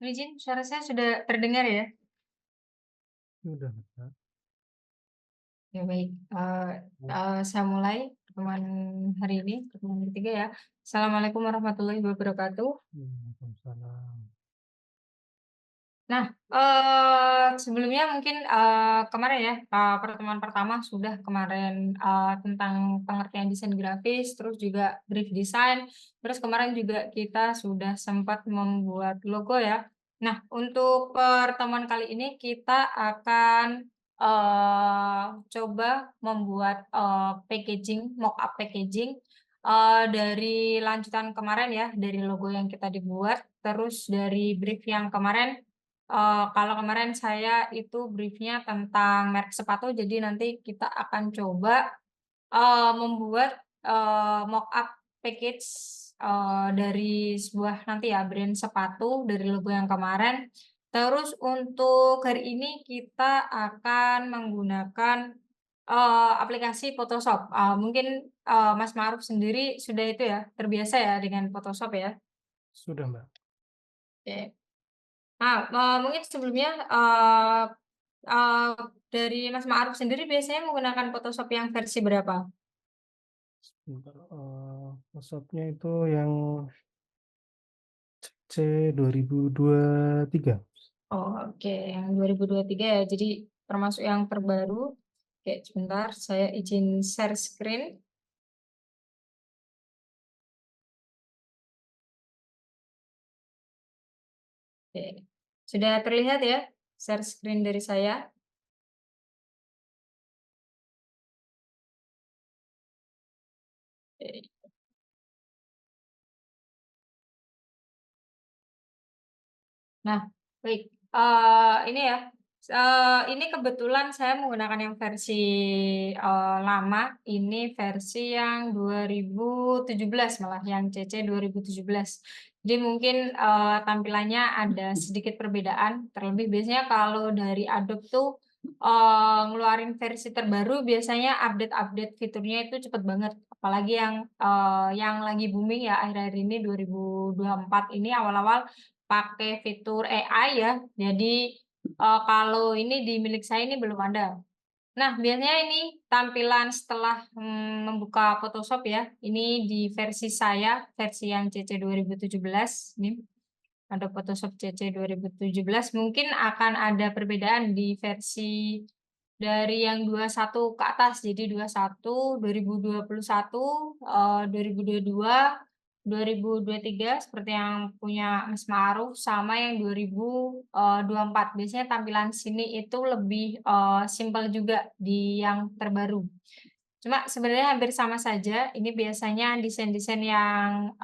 izin, suara saya sudah terdengar ya? Sudah, Kak. Ya baik, saya mulai pertemuan hari ini, pertemuan ketiga ya. Assalamualaikum warahmatullahi wabarakatuh. Waalaikumsalam. Nah, sebelumnya mungkin, kemarin ya, pertemuan pertama sudah kemarin, tentang pengertian desain grafis, terus juga brief design, terus kemarin juga kita sudah sempat membuat logo ya. Nah, untuk pertemuan kali ini kita akan, coba membuat, packaging, mock-up packaging, dari lanjutan kemarin ya, dari logo yang kita dibuat, terus dari brief yang kemarin. Kalau kemarin saya itu brief-nya tentang merek sepatu, jadi nanti kita akan coba, membuat, mock-up package, dari sebuah nanti ya brand sepatu dari logo yang kemarin. Terus untuk hari ini kita akan menggunakan, aplikasi Photoshop. Mungkin, Mas Ma'ruf sendiri sudah itu ya, terbiasa ya dengan Photoshop ya? Sudah, Mbak. Oke. Nah, mungkin sebelumnya, dari Mas Ma'ruf sendiri biasanya menggunakan Photoshop yang versi berapa? Sebentar, WhatsApp-nya itu yang C2023. Oh, oke, yang 2023 ya, jadi termasuk yang terbaru. Oke, sebentar saya izin share screen. Oke, sudah terlihat ya share screen dari saya? Oke. Nah, baik, ini ya, ini kebetulan saya menggunakan yang versi, lama, ini versi yang 2017 malah, yang CC 2017. Jadi mungkin, tampilannya ada sedikit perbedaan, terlebih biasanya kalau dari Adobe tuh, ngeluarin versi terbaru biasanya update-update fiturnya itu cepet banget, apalagi yang lagi booming ya akhir-akhir ini 2024 ini awal-awal pakai fitur AI ya. Jadi, kalau ini di milik saya ini belum ada. Nah, biasanya ini tampilan setelah, membuka Photoshop ya, ini di versi saya, versi yang CC 2017 ini, ada Photoshop CC 2017, mungkin akan ada perbedaan di versi dari yang 21 ke atas. Jadi 21, 2021, 2022, 2023 seperti yang punya Mas Ma'ruf, sama yang 2024. Biasanya tampilan sini itu lebih, simpel juga di yang terbaru. Cuma sebenarnya hampir sama saja, ini biasanya desain-desain yang,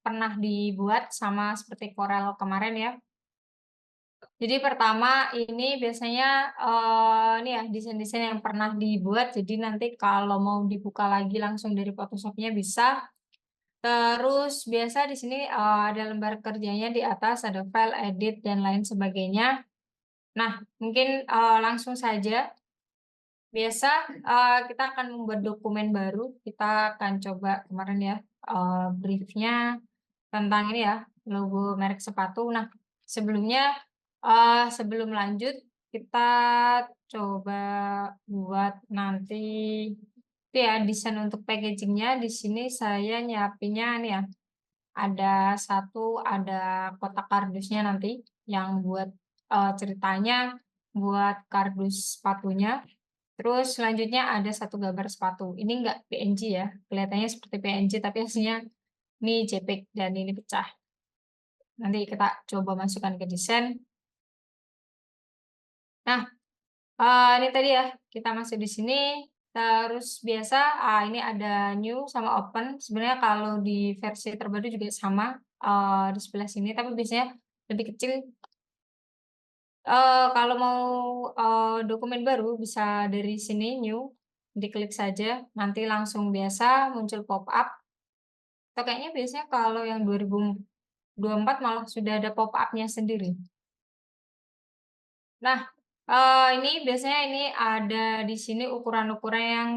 pernah dibuat sama seperti Corel kemarin ya. Jadi pertama ini biasanya, ini ya desain-desain yang pernah dibuat, jadi nanti kalau mau dibuka lagi langsung dari Photoshop-nya bisa. Terus biasa di sini, ada lembar kerjanya di atas, ada file, edit, dan lain sebagainya. Nah, mungkin, langsung saja. Biasa, kita akan membuat dokumen baru, kita akan coba kemarin ya, brief-nya tentang ini ya, logo merek sepatu. Nah, sebelumnya, sebelum lanjut, kita coba buat nanti itu ya, desain untuk packaging-nya. Di sini saya nyiapinnya nih ya, ada kotak kardusnya nanti yang buat, ceritanya buat kardus sepatunya. Terus selanjutnya ada satu gambar sepatu. Ini enggak PNG ya, kelihatannya seperti PNG tapi aslinya ini JPEG dan ini pecah. Nanti kita coba masukkan ke desain. Nah, ini tadi ya, kita masuk di sini, terus biasa, ini ada new sama open. Sebenarnya kalau di versi terbaru juga sama, di sebelah sini, tapi biasanya lebih kecil. Kalau mau, dokumen baru bisa dari sini new, diklik saja, nanti langsung biasa muncul pop-up, atau kayaknya biasanya kalau yang 2024 malah sudah ada pop-up-nya sendiri. Nah, ini biasanya ini ada di sini ukuran-ukuran yang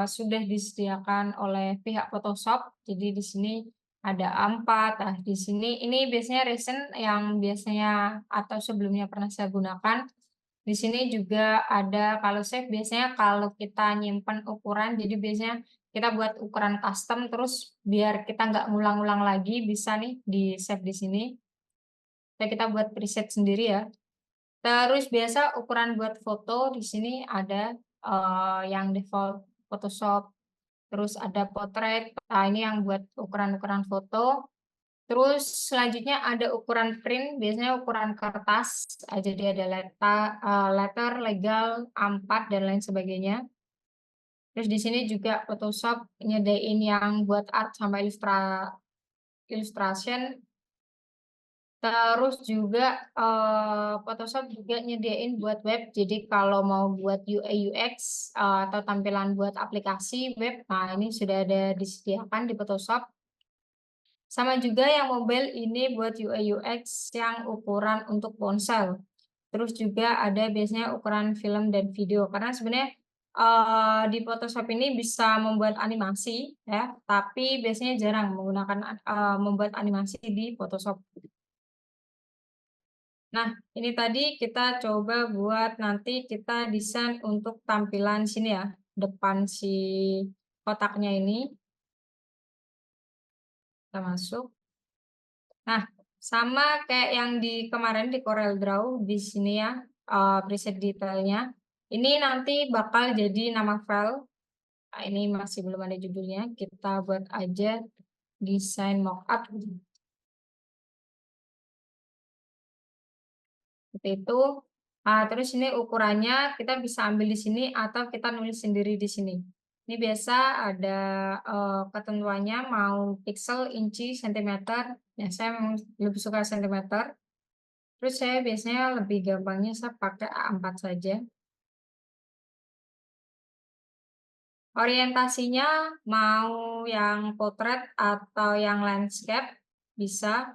sudah disediakan oleh pihak Photoshop. Jadi di sini ada A4. Nah, di sini ini biasanya recent yang biasanya atau sebelumnya pernah saya gunakan. Di sini juga ada kalau save biasanya kalau kita nyimpen ukuran, jadi biasanya kita buat ukuran custom terus biar kita nggak ngulang-ngulang lagi bisa nih di-save di sini. Kita buat preset sendiri ya. Terus biasa ukuran buat foto di sini ada, yang default Photoshop, terus ada potret, nah ini yang buat ukuran-ukuran foto. Terus selanjutnya ada ukuran print, biasanya ukuran kertas, jadi ada letter, legal, A4, dan lain sebagainya. Terus di sini juga Photoshop nyediain yang buat art sama illustration. Terus juga, Photoshop juga nyediain buat web, jadi kalau mau buat UI UX, atau tampilan buat aplikasi web, nah ini sudah ada disediakan di Photoshop. Sama juga yang mobile ini buat UI UX yang ukuran untuk ponsel. Terus juga ada biasanya ukuran film dan video, karena sebenarnya, di Photoshop ini bisa membuat animasi ya, tapi biasanya jarang menggunakan membuat animasi di Photoshop. Nah, ini tadi kita coba buat nanti kita desain untuk tampilan sini ya, depan si kotaknya ini. Kita masuk. Nah, sama kayak yang di kemarin di CorelDRAW di sini ya, preset detailnya. Ini nanti bakal jadi nama file. Nah, ini masih belum ada judulnya. Kita buat aja desain mockup. Seperti itu. Terus ini ukurannya kita bisa ambil di sini atau kita nulis sendiri di sini. Ini biasa ada, ketentuannya mau pixel, inci, sentimeter. Ya, saya memang lebih suka sentimeter. Terus saya biasanya lebih gampangnya saya pakai A4 saja. Orientasinya mau yang potret atau yang landscape bisa.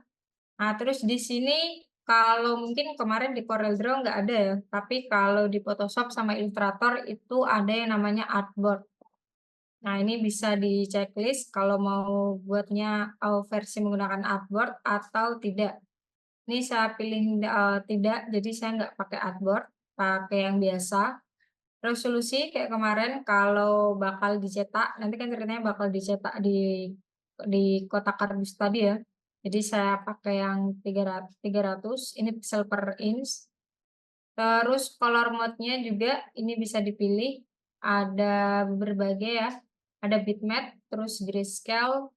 Nah, terus di sini kalau mungkin kemarin di CorelDRAW nggak ada ya, tapi kalau di Photoshop sama Illustrator itu ada yang namanya artboard. Nah, ini bisa di checklist kalau mau buatnya versi menggunakan artboard atau tidak. Ini saya pilih tidak, jadi saya nggak pakai artboard, pakai yang biasa. Resolusi kayak kemarin kalau bakal dicetak, nanti kan ceritanya bakal dicetak di kotak kardus tadi ya. Jadi saya pakai yang 300, ini pixel per inch. Terus color mode-nya juga ini bisa dipilih, ada berbagai ya, ada bitmap, terus grayscale,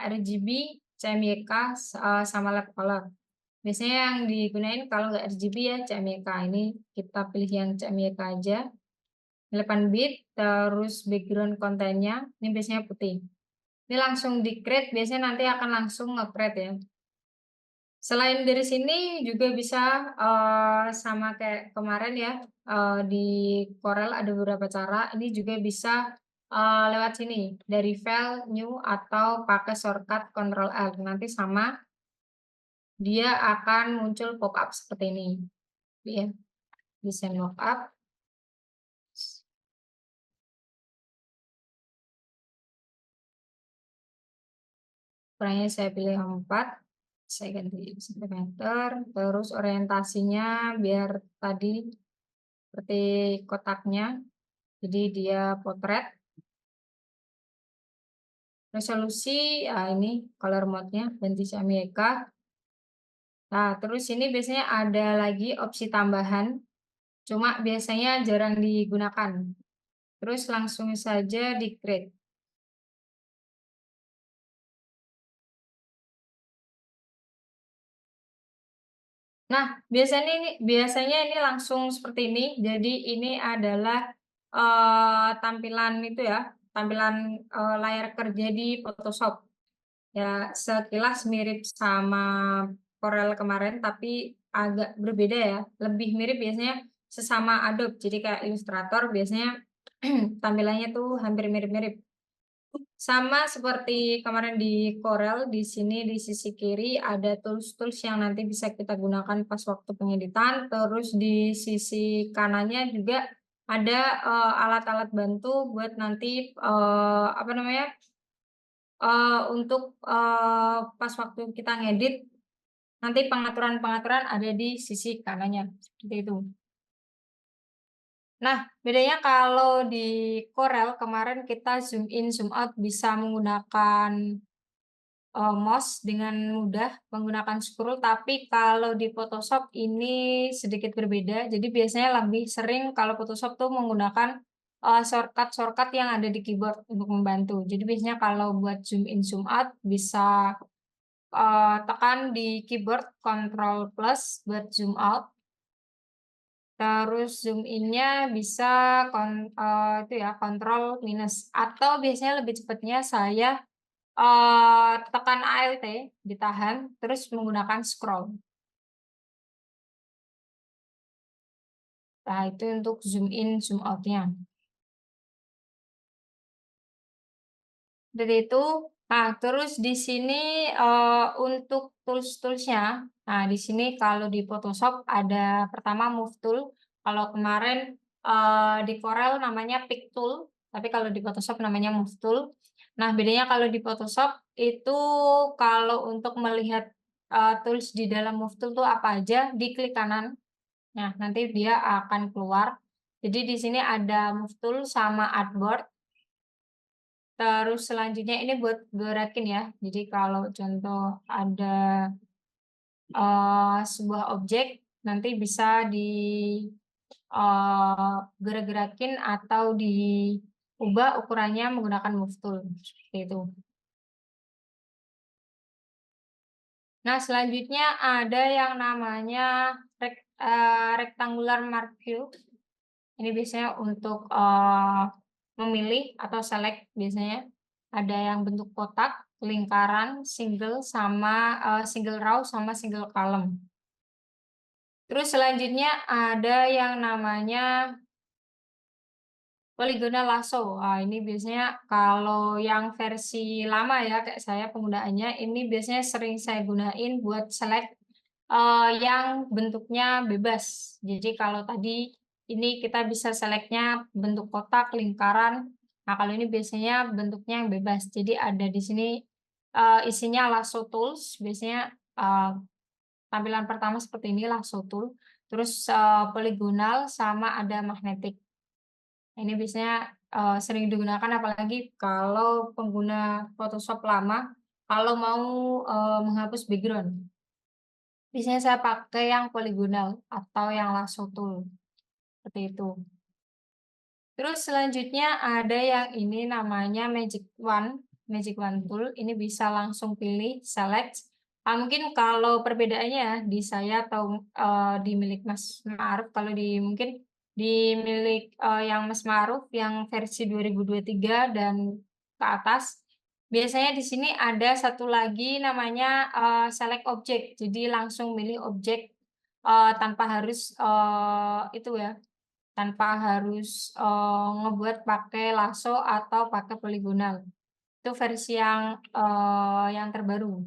RGB, CMYK, sama led color. Biasanya yang digunain kalau nggak RGB ya CMYK, ini kita pilih yang CMYK aja. 8 bit, terus background kontennya, ini biasanya putih. Ini langsung di-create, biasanya nanti akan langsung nge-create ya. Selain dari sini juga bisa, sama kayak kemarin ya, di Corel ada beberapa cara, ini juga bisa, lewat sini, dari file, new, atau pakai shortcut Ctrl L, nanti sama, dia akan muncul pop-up seperti ini, ya, desain mockup. Ukurannya saya pilih 4, saya ganti sentimeter, terus orientasinya biar tadi seperti kotaknya, jadi dia potret. Resolusi, ini color mode-nya ganti CMYK. Nah, terus ini biasanya ada lagi opsi tambahan, cuma biasanya jarang digunakan. Terus langsung saja di-create. Nah, biasanya ini langsung seperti ini. Jadi ini adalah, tampilan itu ya, tampilan, layar kerja di Photoshop. Ya, sekilas mirip sama Corel kemarin, tapi agak berbeda ya, lebih mirip biasanya sesama Adobe. Jadi kayak Illustrator biasanya tampilannya tuh hampir mirip-mirip. Sama seperti kemarin di Corel, di sini di sisi kiri ada tools-tools yang nanti bisa kita gunakan pas waktu pengeditan, terus di sisi kanannya juga ada, alat-alat bantu buat nanti, apa namanya, Untuk, pas waktu kita ngedit, nanti pengaturan-pengaturan ada di sisi kanannya, seperti itu. Nah, bedanya kalau di Corel kemarin kita zoom in, zoom out bisa menggunakan, mouse dengan mudah, menggunakan scroll, tapi kalau di Photoshop ini sedikit berbeda. Jadi biasanya lebih sering kalau Photoshop tuh menggunakan, shortcut-shortcut yang ada di keyboard untuk membantu. Jadi biasanya kalau buat zoom in, zoom out bisa, tekan di keyboard Ctrl plus buat zoom out. Terus zoom in-nya bisa itu ya, kontrol minus, atau biasanya lebih cepatnya saya, tekan Alt, ditahan, terus menggunakan scroll. Nah, itu untuk zoom in, zoom out-nya. Dari itu, nah terus di sini, untuk tools-toolsnya, nah di sini kalau di Photoshop ada pertama Move Tool, kalau kemarin, di Corel namanya Pick Tool, tapi kalau di Photoshop namanya Move Tool. Nah bedanya kalau di Photoshop itu kalau untuk melihat, tools di dalam Move Tool tuh apa aja, diklik kanan, nah nanti dia akan keluar. Jadi di sini ada Move Tool sama Artboard. Terus selanjutnya ini buat gerakin ya. Jadi kalau contoh ada, sebuah objek nanti bisa gerak-gerakin atau diubah ukurannya menggunakan move tool, seperti itu. Nah selanjutnya ada yang namanya rectangular mark view. Ini biasanya untuk, memilih atau select biasanya. Ada yang bentuk kotak, lingkaran, single, sama, single row sama single column. Terus selanjutnya ada yang namanya polygonal lasso. Ini biasanya kalau yang versi lama ya, kayak saya penggunaannya, ini biasanya sering saya gunain buat select, yang bentuknya bebas. Jadi kalau tadi ini kita bisa select-nya bentuk kotak, lingkaran. Nah, kalau ini biasanya bentuknya yang bebas. Jadi ada di sini, isinya lasso tools, biasanya, tampilan pertama seperti ini lasso tool, terus, polygonal sama ada magnetic. Ini biasanya, sering digunakan apalagi kalau pengguna Photoshop lama, kalau mau, menghapus background. Biasanya saya pakai yang polygonal atau yang lasso tool, seperti itu. Terus selanjutnya ada yang ini namanya Magic Wand tool, ini bisa langsung pilih, select. Mungkin kalau perbedaannya di saya atau, di milik Mas Ma'ruf, kalau mungkin di milik, yang Mas Ma'ruf yang versi 2023 dan ke atas, biasanya di sini ada satu lagi namanya, select object. Jadi langsung milih objek, tanpa harus, itu ya, tanpa harus, ngebuat pakai lasso atau pakai poligonal. Itu versi yang terbaru.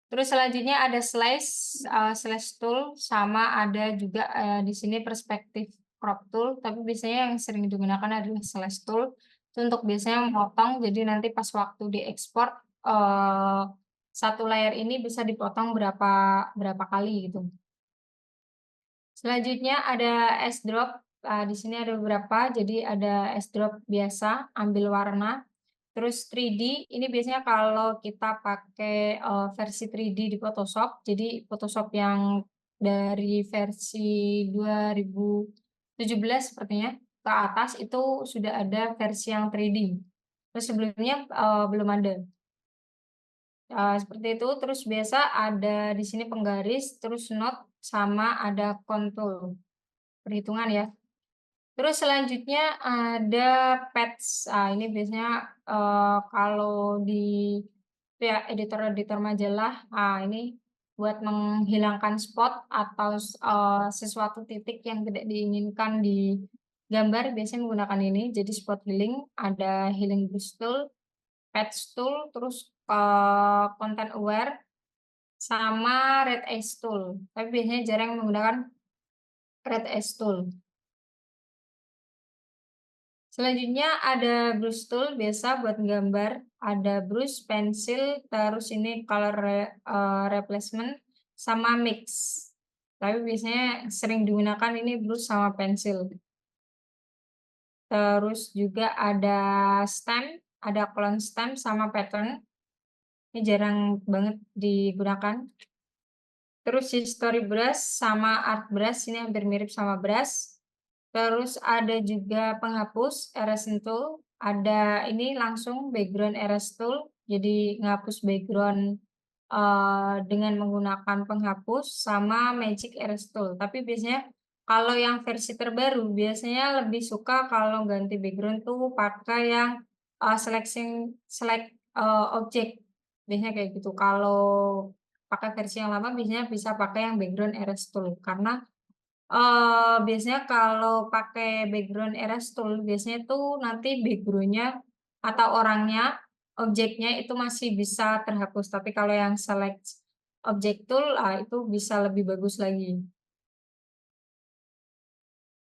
Terus selanjutnya ada slash tool, sama ada juga, di sini perspektif crop tool, tapi biasanya yang sering digunakan adalah slash tool. Itu untuk biasanya memotong, jadi nanti pas waktu diekspor, eee, satu layer ini bisa dipotong berapa berapa kali gitu. Selanjutnya ada S drop, di sini ada beberapa, jadi ada S drop biasa, ambil warna, terus 3D, ini biasanya kalau kita pakai, versi 3D di Photoshop, jadi Photoshop yang dari versi 2017 sepertinya, ke atas itu sudah ada versi yang 3D. Terus sebelumnya, belum ada. Seperti itu, terus biasa ada di sini penggaris, terus note, sama ada kontur. Perhitungan ya. Terus selanjutnya ada patch. Ini biasanya, kalau di ya editor-editor majalah, ini buat menghilangkan spot atau sesuatu titik yang tidak diinginkan di gambar biasanya menggunakan ini. Jadi spot healing, ada healing brush tool, patch tool, terus, content aware, sama red edge tool. Tapi biasanya jarang menggunakan red edge tool. Selanjutnya ada brush tool biasa buat gambar, ada brush, pensil, terus ini color replacement, sama mix. Tapi biasanya sering digunakan ini brush sama pensil. Terus juga ada stem, ada clone stem sama pattern. Ini jarang banget digunakan. Terus history brush sama art brush, ini hampir mirip sama brush. Terus ada juga penghapus erasing tool, ada ini langsung background erase tool, jadi ngapus background, dengan menggunakan penghapus sama magic erase tool. Tapi biasanya kalau yang versi terbaru, biasanya lebih suka kalau ganti background tuh pakai yang, select, object, biasanya kayak gitu. Kalau pakai versi yang lama biasanya bisa pakai yang background erase tool, karena biasanya kalau pakai background erase tool, biasanya tuh nanti background-nya atau orangnya, objeknya itu masih bisa terhapus, tapi kalau yang select object tool, itu bisa lebih bagus lagi.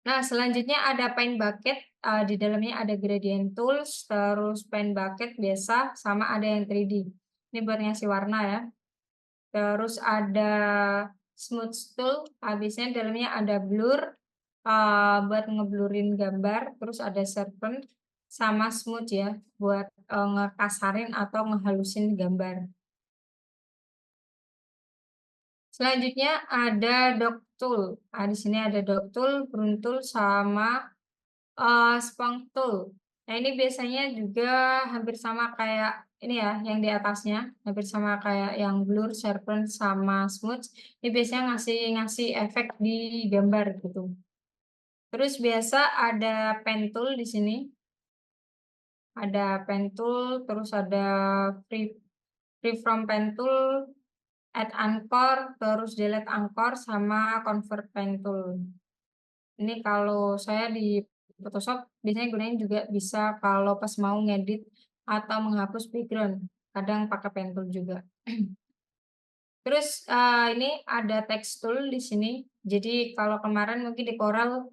Nah, selanjutnya ada paint bucket, di dalamnya ada gradient tools, terus paint bucket biasa, sama ada yang 3D. Ini buat ngasih warna ya. Terus ada smooth tool, biasanya dalamnya ada blur, buat ngeblurin gambar, terus ada sharpen, sama smooth ya, buat, ngekasarin atau ngehalusin gambar. Selanjutnya ada dog tool. Di sini ada dog tool, broom tool, sama, sponge tool. Nah, ini biasanya juga hampir sama kayak ini ya, yang di atasnya, hampir sama kayak yang blur, sharpen, sama smooth. Ini biasanya ngasih ngasih efek di gambar gitu. Terus biasa ada pen tool di sini, ada pen tool, terus ada free free from pen tool, add anchor, terus delete anchor, sama convert pen tool. Ini kalau saya di Photoshop biasanya gunain juga bisa kalau pas mau ngedit atau menghapus background, kadang pakai pen tool juga. Terus, ini ada text tool di sini. Jadi kalau kemarin mungkin di Corel,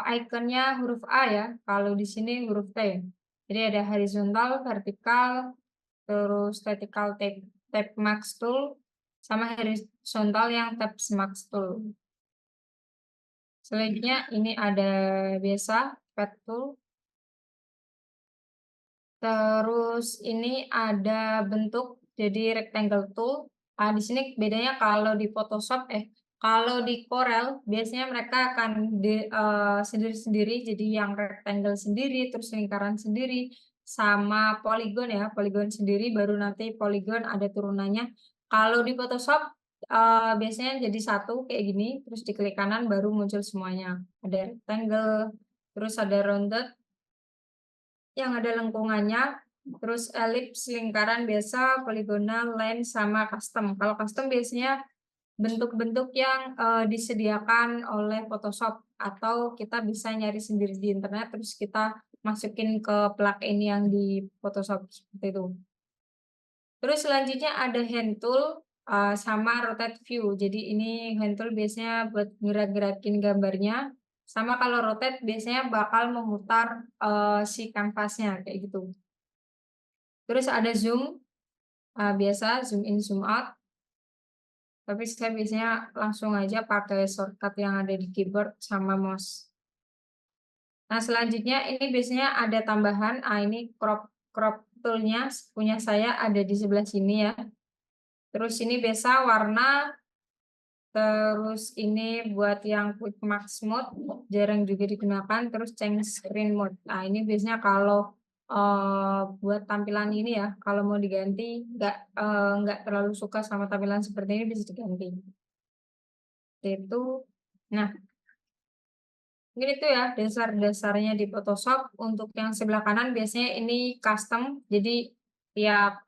ikonnya huruf A ya, kalau di sini huruf T. Jadi ada horizontal, vertikal, terus vertical tab max tool, sama horizontal yang tab max tool. Selanjutnya ini ada biasa pad tool. Terus ini ada bentuk, jadi rectangle tool. Di sini bedanya kalau di Photoshop kalau di Corel biasanya mereka akan sendiri-sendiri, jadi yang rectangle sendiri, terus lingkaran sendiri, sama polygon ya, polygon sendiri, baru nanti polygon ada turunannya. Kalau di Photoshop, biasanya jadi satu kayak gini, terus diklik kanan baru muncul semuanya. Ada rectangle, terus ada rounded, yang ada lengkungannya, terus elips lingkaran biasa, poligonal, line, sama custom. Kalau custom biasanya bentuk-bentuk yang, disediakan oleh Photoshop atau kita bisa nyari sendiri di internet, terus kita masukin ke plugin yang di Photoshop, seperti itu. Terus selanjutnya ada hand tool, sama rotate view. Jadi ini hand tool biasanya buat gerak-gerakin gambarnya, sama kalau rotate biasanya bakal memutar, si kanvasnya, kayak gitu. Terus ada zoom, biasa zoom in, zoom out, tapi saya biasanya langsung aja pakai shortcut yang ada di keyboard sama mouse. Nah, selanjutnya ini biasanya ada tambahan, ini crop crop tool-nya punya saya ada di sebelah sini ya. Terus ini biasa warna. Terus ini buat yang quick max mode, jarang juga digunakan, terus change screen mode. Nah, ini biasanya kalau, buat tampilan ini ya, kalau mau diganti nggak terlalu suka sama tampilan seperti ini bisa diganti, itu. Nah, mungkin itu ya dasar-dasarnya di Photoshop. Untuk yang sebelah kanan biasanya ini custom, jadi tiap,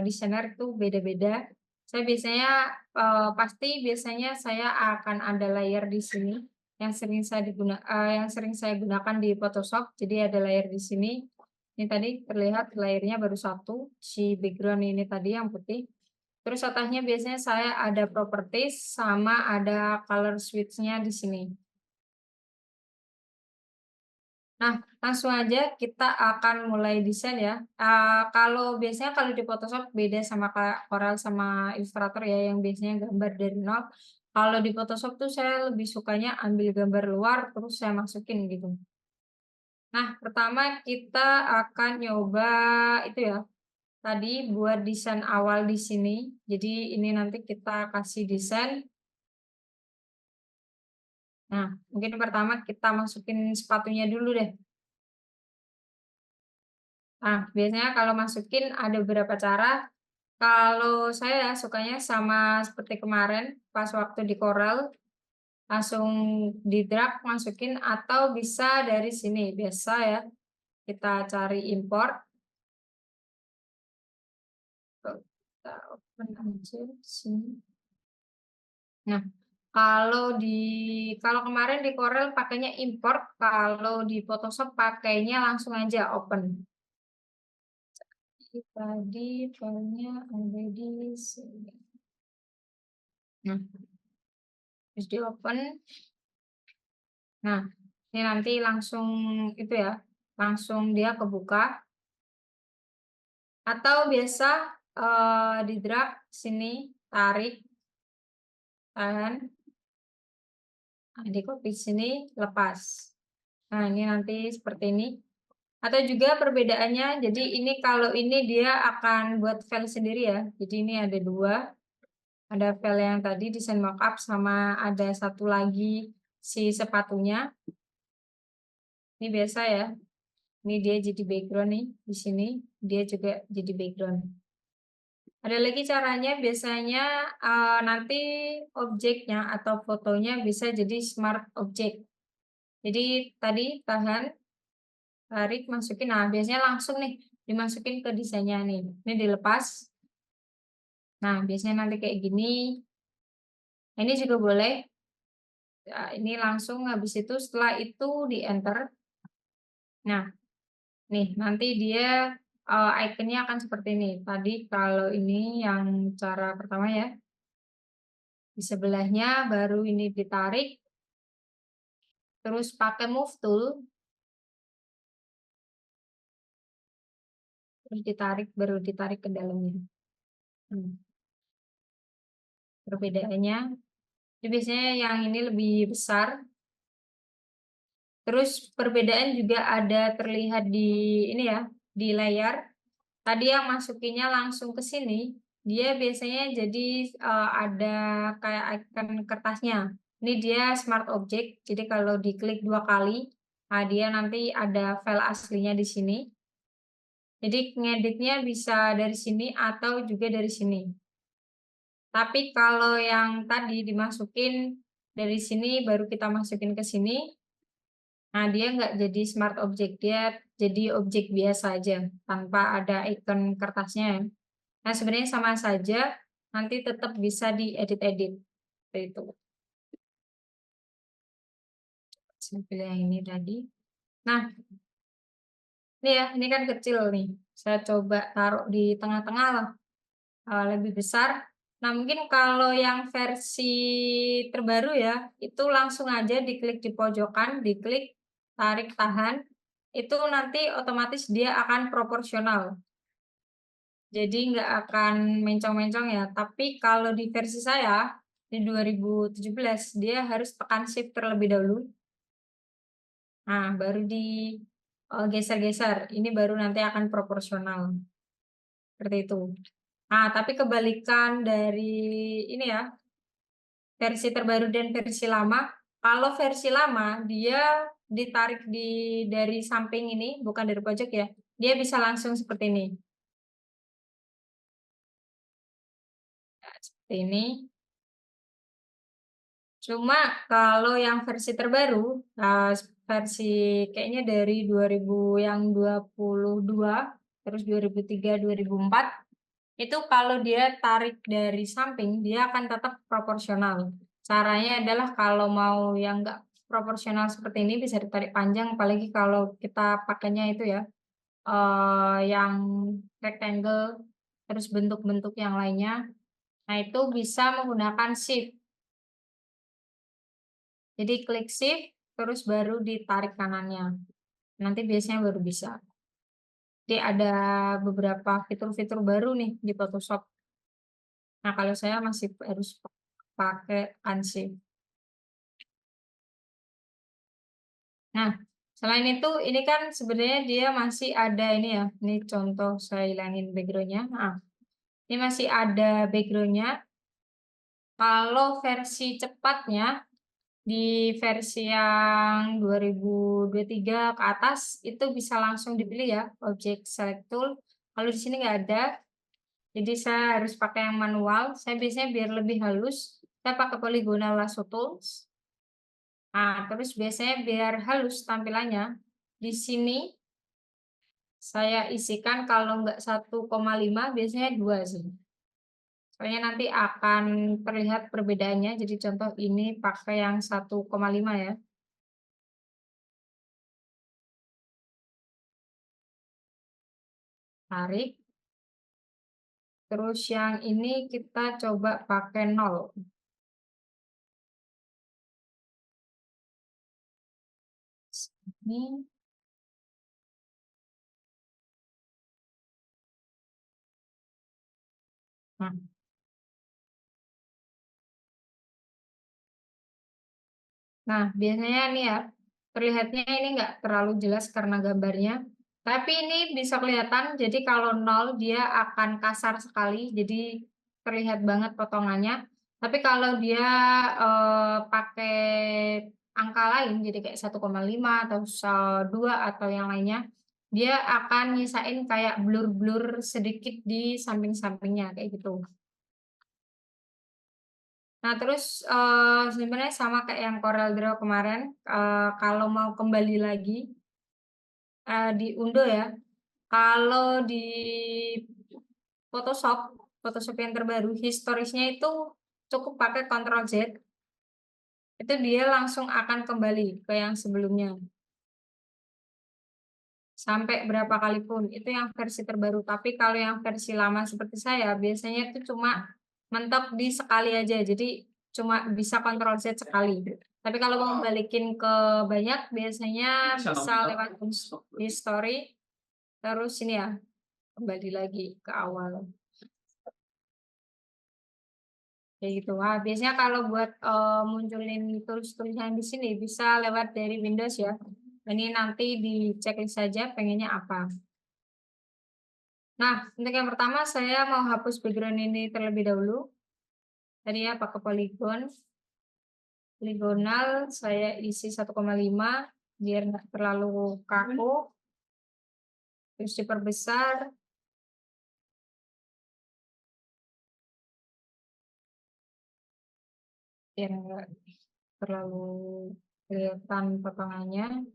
desainer itu beda-beda. Saya biasanya, pasti biasanya saya akan ada layer di sini yang sering saya gunakan di Photoshop. Jadi ada layer di sini. Ini tadi terlihat layernya baru satu, si background ini tadi yang putih. Terus atasnya biasanya saya ada properties sama ada color switch-nya di sini. Nah, langsung aja kita akan mulai desain ya. Kalau biasanya kalau di Photoshop beda sama kayak Corel sama Illustrator ya, yang biasanya gambar dari nol. Kalau di Photoshop tuh saya lebih sukanya ambil gambar luar, terus saya masukin gitu. Nah, pertama kita akan nyoba itu ya, tadi buat desain awal di sini. Jadi ini nanti kita kasih desain. Nah, mungkin pertama kita masukin sepatunya dulu deh. Nah, biasanya kalau masukin ada beberapa cara. Kalau saya sukanya sama seperti kemarin pas waktu di Corel, langsung di-drag masukin atau bisa dari sini, biasa ya, kita cari import, kita open aja di sini. Nah, kalau kemarin di Corel pakainya import, kalau di Photoshop pakainya langsung aja open. Jadi tadi filenya ada di sini. Nah, terus di-open. Nah, ini nanti langsung itu ya, langsung dia kebuka atau biasa, di-drag sini, tarik, tahan, nah di-copy sini, lepas. Nah, ini nanti seperti ini. Atau juga perbedaannya, jadi ini kalau ini dia akan buat file sendiri ya. Jadi ini ada 2, ada file yang tadi desain mockup sama ada satu lagi si sepatunya. Ini biasa ya. Ini dia jadi background nih, di sini dia juga jadi background. Ada lagi caranya biasanya, nanti objeknya atau fotonya bisa jadi smart object. Jadi tadi tahan, tarik, masukin, nah biasanya langsung nih dimasukin ke desainnya nih. Ini dilepas. Nah, biasanya nanti kayak gini. Nah, ini juga boleh. Ini langsung habis itu setelah itu di-enter. Nah, nih, nanti dia, ikonnya akan seperti ini. Tadi kalau ini yang cara pertama ya, di sebelahnya baru ini ditarik, terus pakai move tool, terus ditarik, baru ditarik ke dalamnya. Perbedaannya, ini biasanya yang ini lebih besar, terus perbedaan juga ada terlihat di ini ya, di layar. Tadi yang masukinnya langsung ke sini, dia biasanya jadi, ada kayak icon kertasnya. Ini dia smart object, jadi kalau diklik 2 kali, nah dia nanti ada file aslinya di sini. Jadi ngeditnya bisa dari sini atau juga dari sini. Tapi kalau yang tadi dimasukin dari sini, baru kita masukin ke sini, nah dia nggak jadi smart object, dia jadi objek biasa aja, tanpa ada icon kertasnya ya. Nah, sebenarnya sama saja, nanti tetap bisa diedit-edit, seperti itu. Saya pilih yang ini tadi. Nah, ini ya, ini kan kecil nih, saya coba taruh di tengah-tengah lah, lebih besar. Nah, mungkin kalau yang versi terbaru ya, itu langsung aja diklik di pojokan, diklik, tarik, tahan, itu nanti otomatis dia akan proporsional. Jadi nggak akan mencong-mencong ya, tapi kalau di versi saya, di 2017, dia harus tekan shift terlebih dahulu. Nah, baru di, geser-geser, ini baru nanti akan proporsional, seperti itu. Nah, tapi kebalikan dari ini ya, versi terbaru dan versi lama, kalau versi lama dia ditarik dari samping ini, bukan dari pojok ya, dia bisa langsung seperti ini. Nah, seperti ini. Cuma kalau yang versi terbaru, versi kayaknya dari 2022, terus 2003, 2004, itu kalau dia tarik dari samping, dia akan tetap proporsional. Caranya adalah kalau mau yang nggak proporsional seperti ini bisa ditarik panjang, apalagi kalau kita pakainya itu ya, yang rectangle, terus bentuk-bentuk yang lainnya. Nah, itu bisa menggunakan shift. Jadi klik shift, terus baru ditarik kanannya. nanti biasanya baru bisa. Jadi ada beberapa fitur-fitur baru nih di Photoshop. Nah, kalau saya masih harus pakai Unshape. Nah, selain itu ini kan sebenarnya dia masih ada ini ya, ini contoh saya hilangin background-nya, ini masih ada background-nya. Kalau versi cepatnya di versi yang 2023 ke atas itu bisa langsung dipilih ya, object select tool. Kalau di sini nggak ada, jadi saya harus pakai yang manual. Saya biasanya biar lebih halus, saya pakai polygonal lasso tools. Nah, terus biasanya biar halus tampilannya, di sini saya isikan kalau nggak 1,5 biasanya 2 sih. Soalnya nanti akan terlihat perbedaannya. Jadi contoh ini pakai yang 1,5 ya. Tarik. Terus yang ini kita coba pakai 0. Ini. Nah, Nah, biasanya nih ya, terlihatnya ini nggak terlalu jelas karena gambarnya. Tapi ini bisa kelihatan, jadi kalau 0 dia akan kasar sekali, jadi terlihat banget potongannya. Tapi kalau dia pakai angka lain, jadi kayak 1,5 atau 2 atau yang lainnya, dia akan nyisain kayak blur-blur sedikit di samping-sampingnya, kayak gitu. Nah, terus, sebenarnya sama kayak yang Corel Draw kemarin, kalau mau kembali lagi, diunduh ya. Kalau di Photoshop, Photoshop yang terbaru, historisnya itu cukup pakai Ctrl Z, itu dia langsung akan kembali ke yang sebelumnya. Sampai berapa kali pun, itu yang versi terbaru. Tapi kalau yang versi lama seperti saya, biasanya itu cuma mentok di sekali aja, jadi cuma bisa Ctrl Z sekali. Tapi kalau mau balikin ke banyak, biasanya bisa lewat history, terus ini ya, kembali lagi ke awal. Kayak gitu. Wah, biasanya kalau buat munculin tulis-tulis yang di sini bisa lewat dari Windows ya. Ini nanti dicek saja pengennya apa. Nah, untuk yang pertama saya mau hapus background ini terlebih dahulu. Tadi ya pakai polygon. Poligonal saya isi 1,5 biar nggak terlalu kaku. Terus diperbesar. Biar nggak terlalu kelihatan potongannya.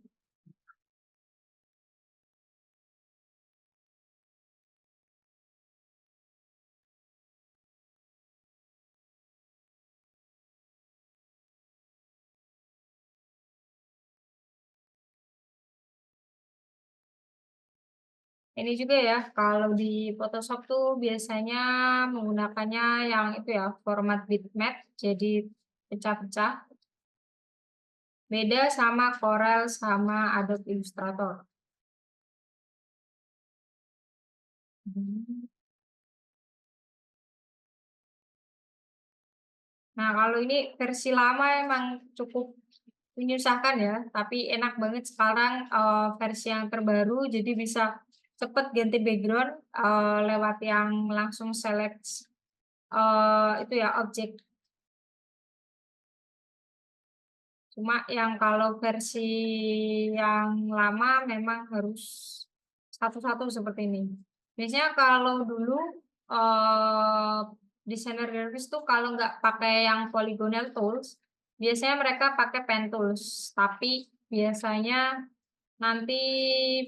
Ini juga ya, kalau di Photoshop tuh biasanya menggunakannya yang itu ya, format bitmap, jadi pecah-pecah. Beda sama Corel sama Adobe Illustrator. Hmm. Nah, kalau ini versi lama emang cukup menyusahkan ya, tapi enak banget sekarang versi yang terbaru, jadi bisa cepet ganti background lewat yang langsung select itu ya objek. Cuma yang kalau versi yang lama memang harus satu-satu seperti ini. Biasanya kalau dulu eh, desainer grafis tuh kalau nggak pakai yang polygonal tools, biasanya mereka pakai pen tools. Tapi biasanya nanti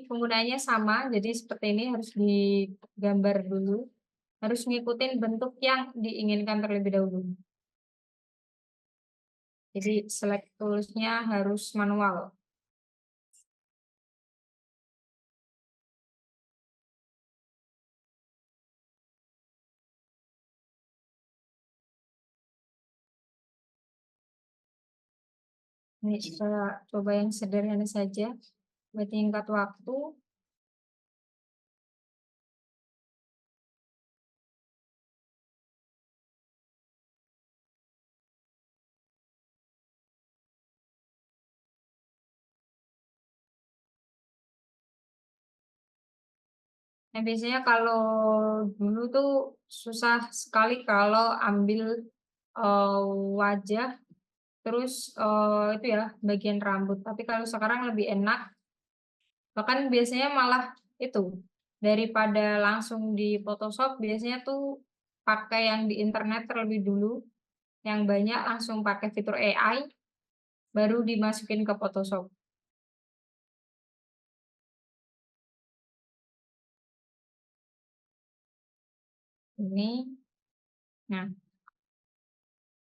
penggunanya sama, jadi seperti ini harus digambar dulu, harus ngikutin bentuk yang diinginkan terlebih dahulu. Jadi select toolsnya harus manual. Ini saya coba yang sederhana saja. bertingkat waktu. Nah, biasanya kalau dulu tuh susah sekali kalau ambil, wajah, terus, itu ya, bagian rambut. Tapi kalau sekarang lebih enak, bahkan biasanya malah itu, daripada langsung di Photoshop, biasanya tuh pakai yang di internet terlebih dulu, yang banyak langsung pakai fitur AI, baru dimasukin ke Photoshop. Ini, nah,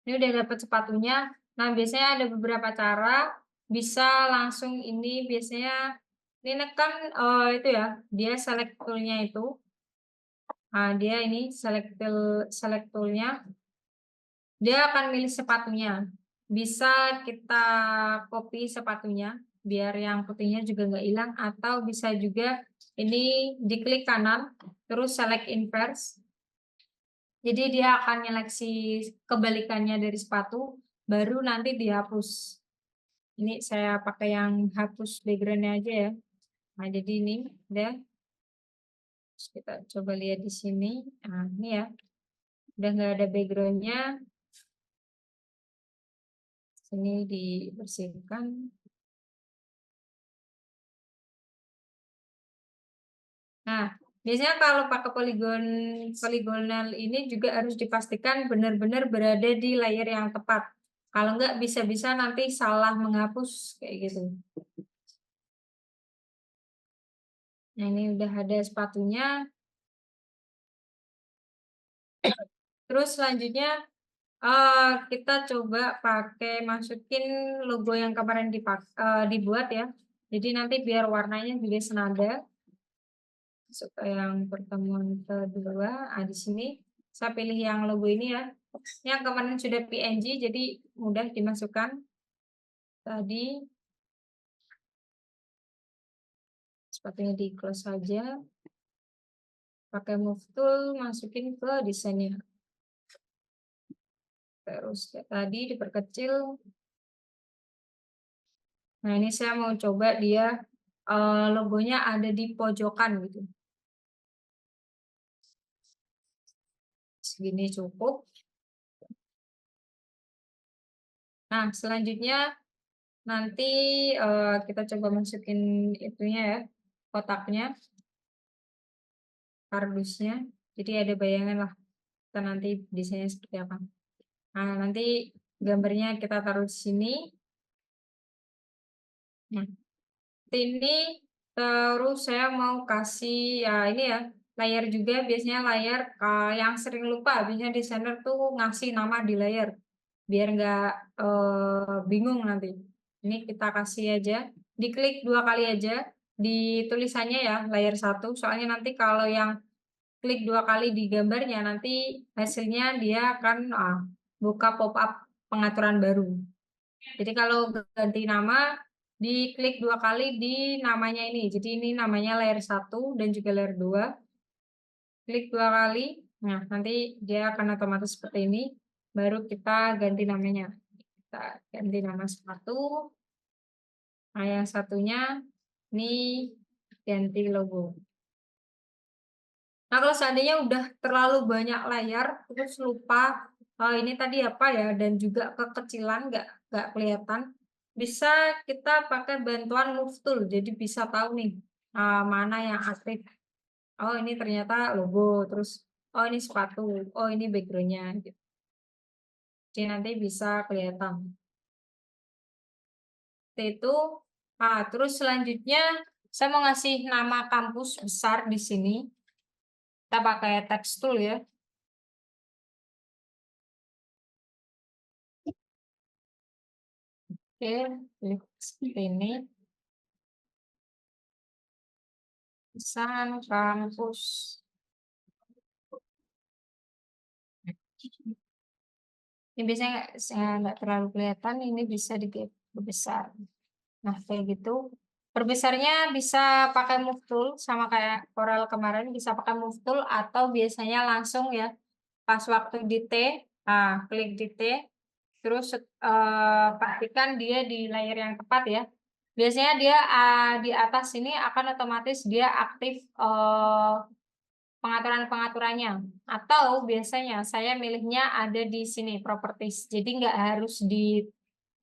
ini udah dapet sepatunya. Nah, biasanya ada beberapa cara, bisa langsung ini biasanya ini nekan, itu ya, dia select tool-nya itu, dia ini select tool-nya, dia akan milih sepatunya. Bisa kita copy sepatunya, biar yang putihnya juga nggak hilang, atau bisa juga ini diklik kanan, terus select inverse. Jadi dia akan nyeleksi kebalikannya dari sepatu, baru nanti dihapus. Ini saya pakai yang hapus background-nya aja ya. Nah, jadi ini udah, terus kita coba lihat di sini. Nah, ini ya, udah nggak ada background-nya, sini dibersihkan. Nah, biasanya kalau pakai poligonal ini juga harus dipastikan benar-benar berada di layer yang tepat. Kalau nggak bisa-bisa nanti salah menghapus kayak gitu. Nah, ini udah ada sepatunya. Terus selanjutnya, kita coba pakai masukin logo yang kemarin dibuat ya. Jadi nanti biar warnanya juga senada. Masuk ke yang pertemuan kedua, di sini saya pilih yang logo ini ya. Yang kemarin sudah PNG, jadi mudah dimasukkan. Tadi sepatunya di close saja. Pakai move tool, masukin ke desainnya. Terus kayak tadi diperkecil. Nah, ini saya mau coba dia logonya ada di pojokan gitu. Segini cukup. Nah, selanjutnya nanti kita coba masukin itunya ya, kotaknya, kardusnya. Jadi ada bayangan lah kita nanti desainnya seperti apa. Nah, nanti gambarnya kita taruh di sini. Nah, ini terus saya mau kasih ya ini ya, layar juga biasanya layar yang sering lupa biasanya desainer tuh ngasih nama di layar biar nggak bingung nanti. Ini kita kasih aja, diklik 2 kali aja di tulisannya ya layar 1, soalnya nanti kalau yang klik 2 kali di gambarnya nanti hasilnya dia akan buka pop up pengaturan baru. Jadi kalau ganti nama, diklik 2 kali di namanya ini. Jadi ini namanya layer 1 dan juga layer 2. Klik 2 kali. Nah, nanti dia akan otomatis seperti ini. Baru kita ganti namanya. Kita ganti nama sepatu. Nah, yang satunya ini ganti logo. Nah, kalau seandainya udah terlalu banyak layar, terus lupa ini tadi apa ya, dan juga kekecilan nggak kelihatan, bisa kita pakai bantuan Move Tool. Jadi bisa tahu nih mana yang aktif. Oh, ini ternyata logo, terus oh ini sepatu, oh ini backgroundnya gitu. Jadi nanti bisa kelihatan. Seperti itu. Terus selanjutnya saya mau ngasih nama kampus besar di sini. Kita pakai text tool ya. Oke, klik seperti ini. Pesan kampus. Ini biasanya nggak terlalu kelihatan, ini bisa dibesar. Nah, kayak gitu. Perbesarnya bisa pakai move tool sama kayak Corel kemarin, bisa pakai move tool atau biasanya langsung ya, pas waktu di T, nah klik di T, terus pastikan dia di layer yang tepat ya. Biasanya dia, di atas sini akan otomatis dia aktif, pengaturan-pengaturannya, atau biasanya saya milihnya ada di sini properties. Jadi nggak harus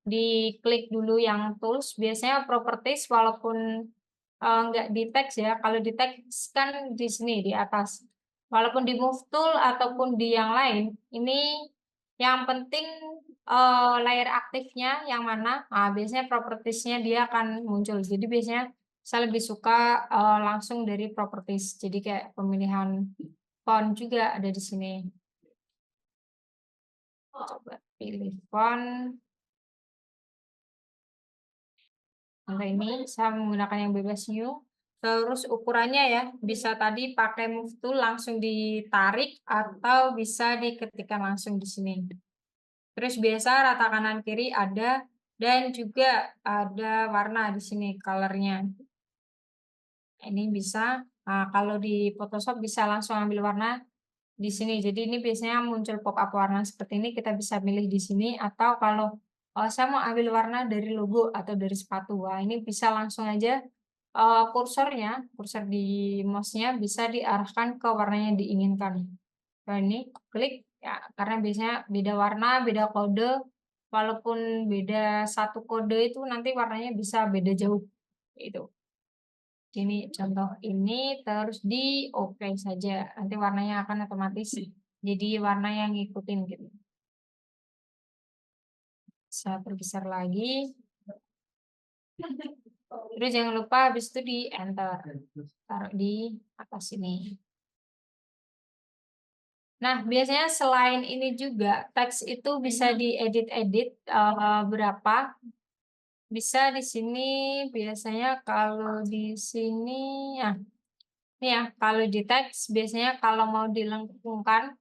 diklik dulu yang tools, biasanya properties walaupun, nggak di teks ya, kalau di teks kan di sini di atas. Walaupun di move tool ataupun di yang lain, ini yang penting, layer aktifnya yang mana, nah biasanya properties-nya dia akan muncul. Jadi biasanya saya lebih suka, langsung dari properties. Jadi kayak pemilihan font juga ada di sini. Coba pilih font. Contoh ini saya menggunakan yang bebas new, terus ukurannya ya, bisa tadi pakai move tool langsung ditarik atau bisa diketikkan langsung di sini. Terus biasa rata kanan kiri ada dan juga ada warna di sini color-nya. Ini bisa, kalau di Photoshop bisa langsung ambil warna di sini. Jadi ini biasanya muncul pop-up warna seperti ini, kita bisa pilih di sini atau kalau, saya mau ambil warna dari logo atau dari sepatu. Wah, ini bisa langsung aja, kursor di mouse-nya bisa diarahkan ke warna yang diinginkan. Nah, ini klik ya, karena biasanya beda warna, beda kode, walaupun beda satu kode itu nanti warnanya bisa beda jauh, itu. Ini contoh ini terus di oke saja, nanti warnanya akan otomatis jadi warna yang ngikutin gitu. Saya perbesar lagi. Terus jangan lupa habis itu di enter, taruh di atas sini. Nah, biasanya selain ini juga teks itu bisa diedit-edit, berapa. Bisa di sini biasanya kalau di sini ya, ini ya, kalau di teks biasanya kalau mau dilengkungkan,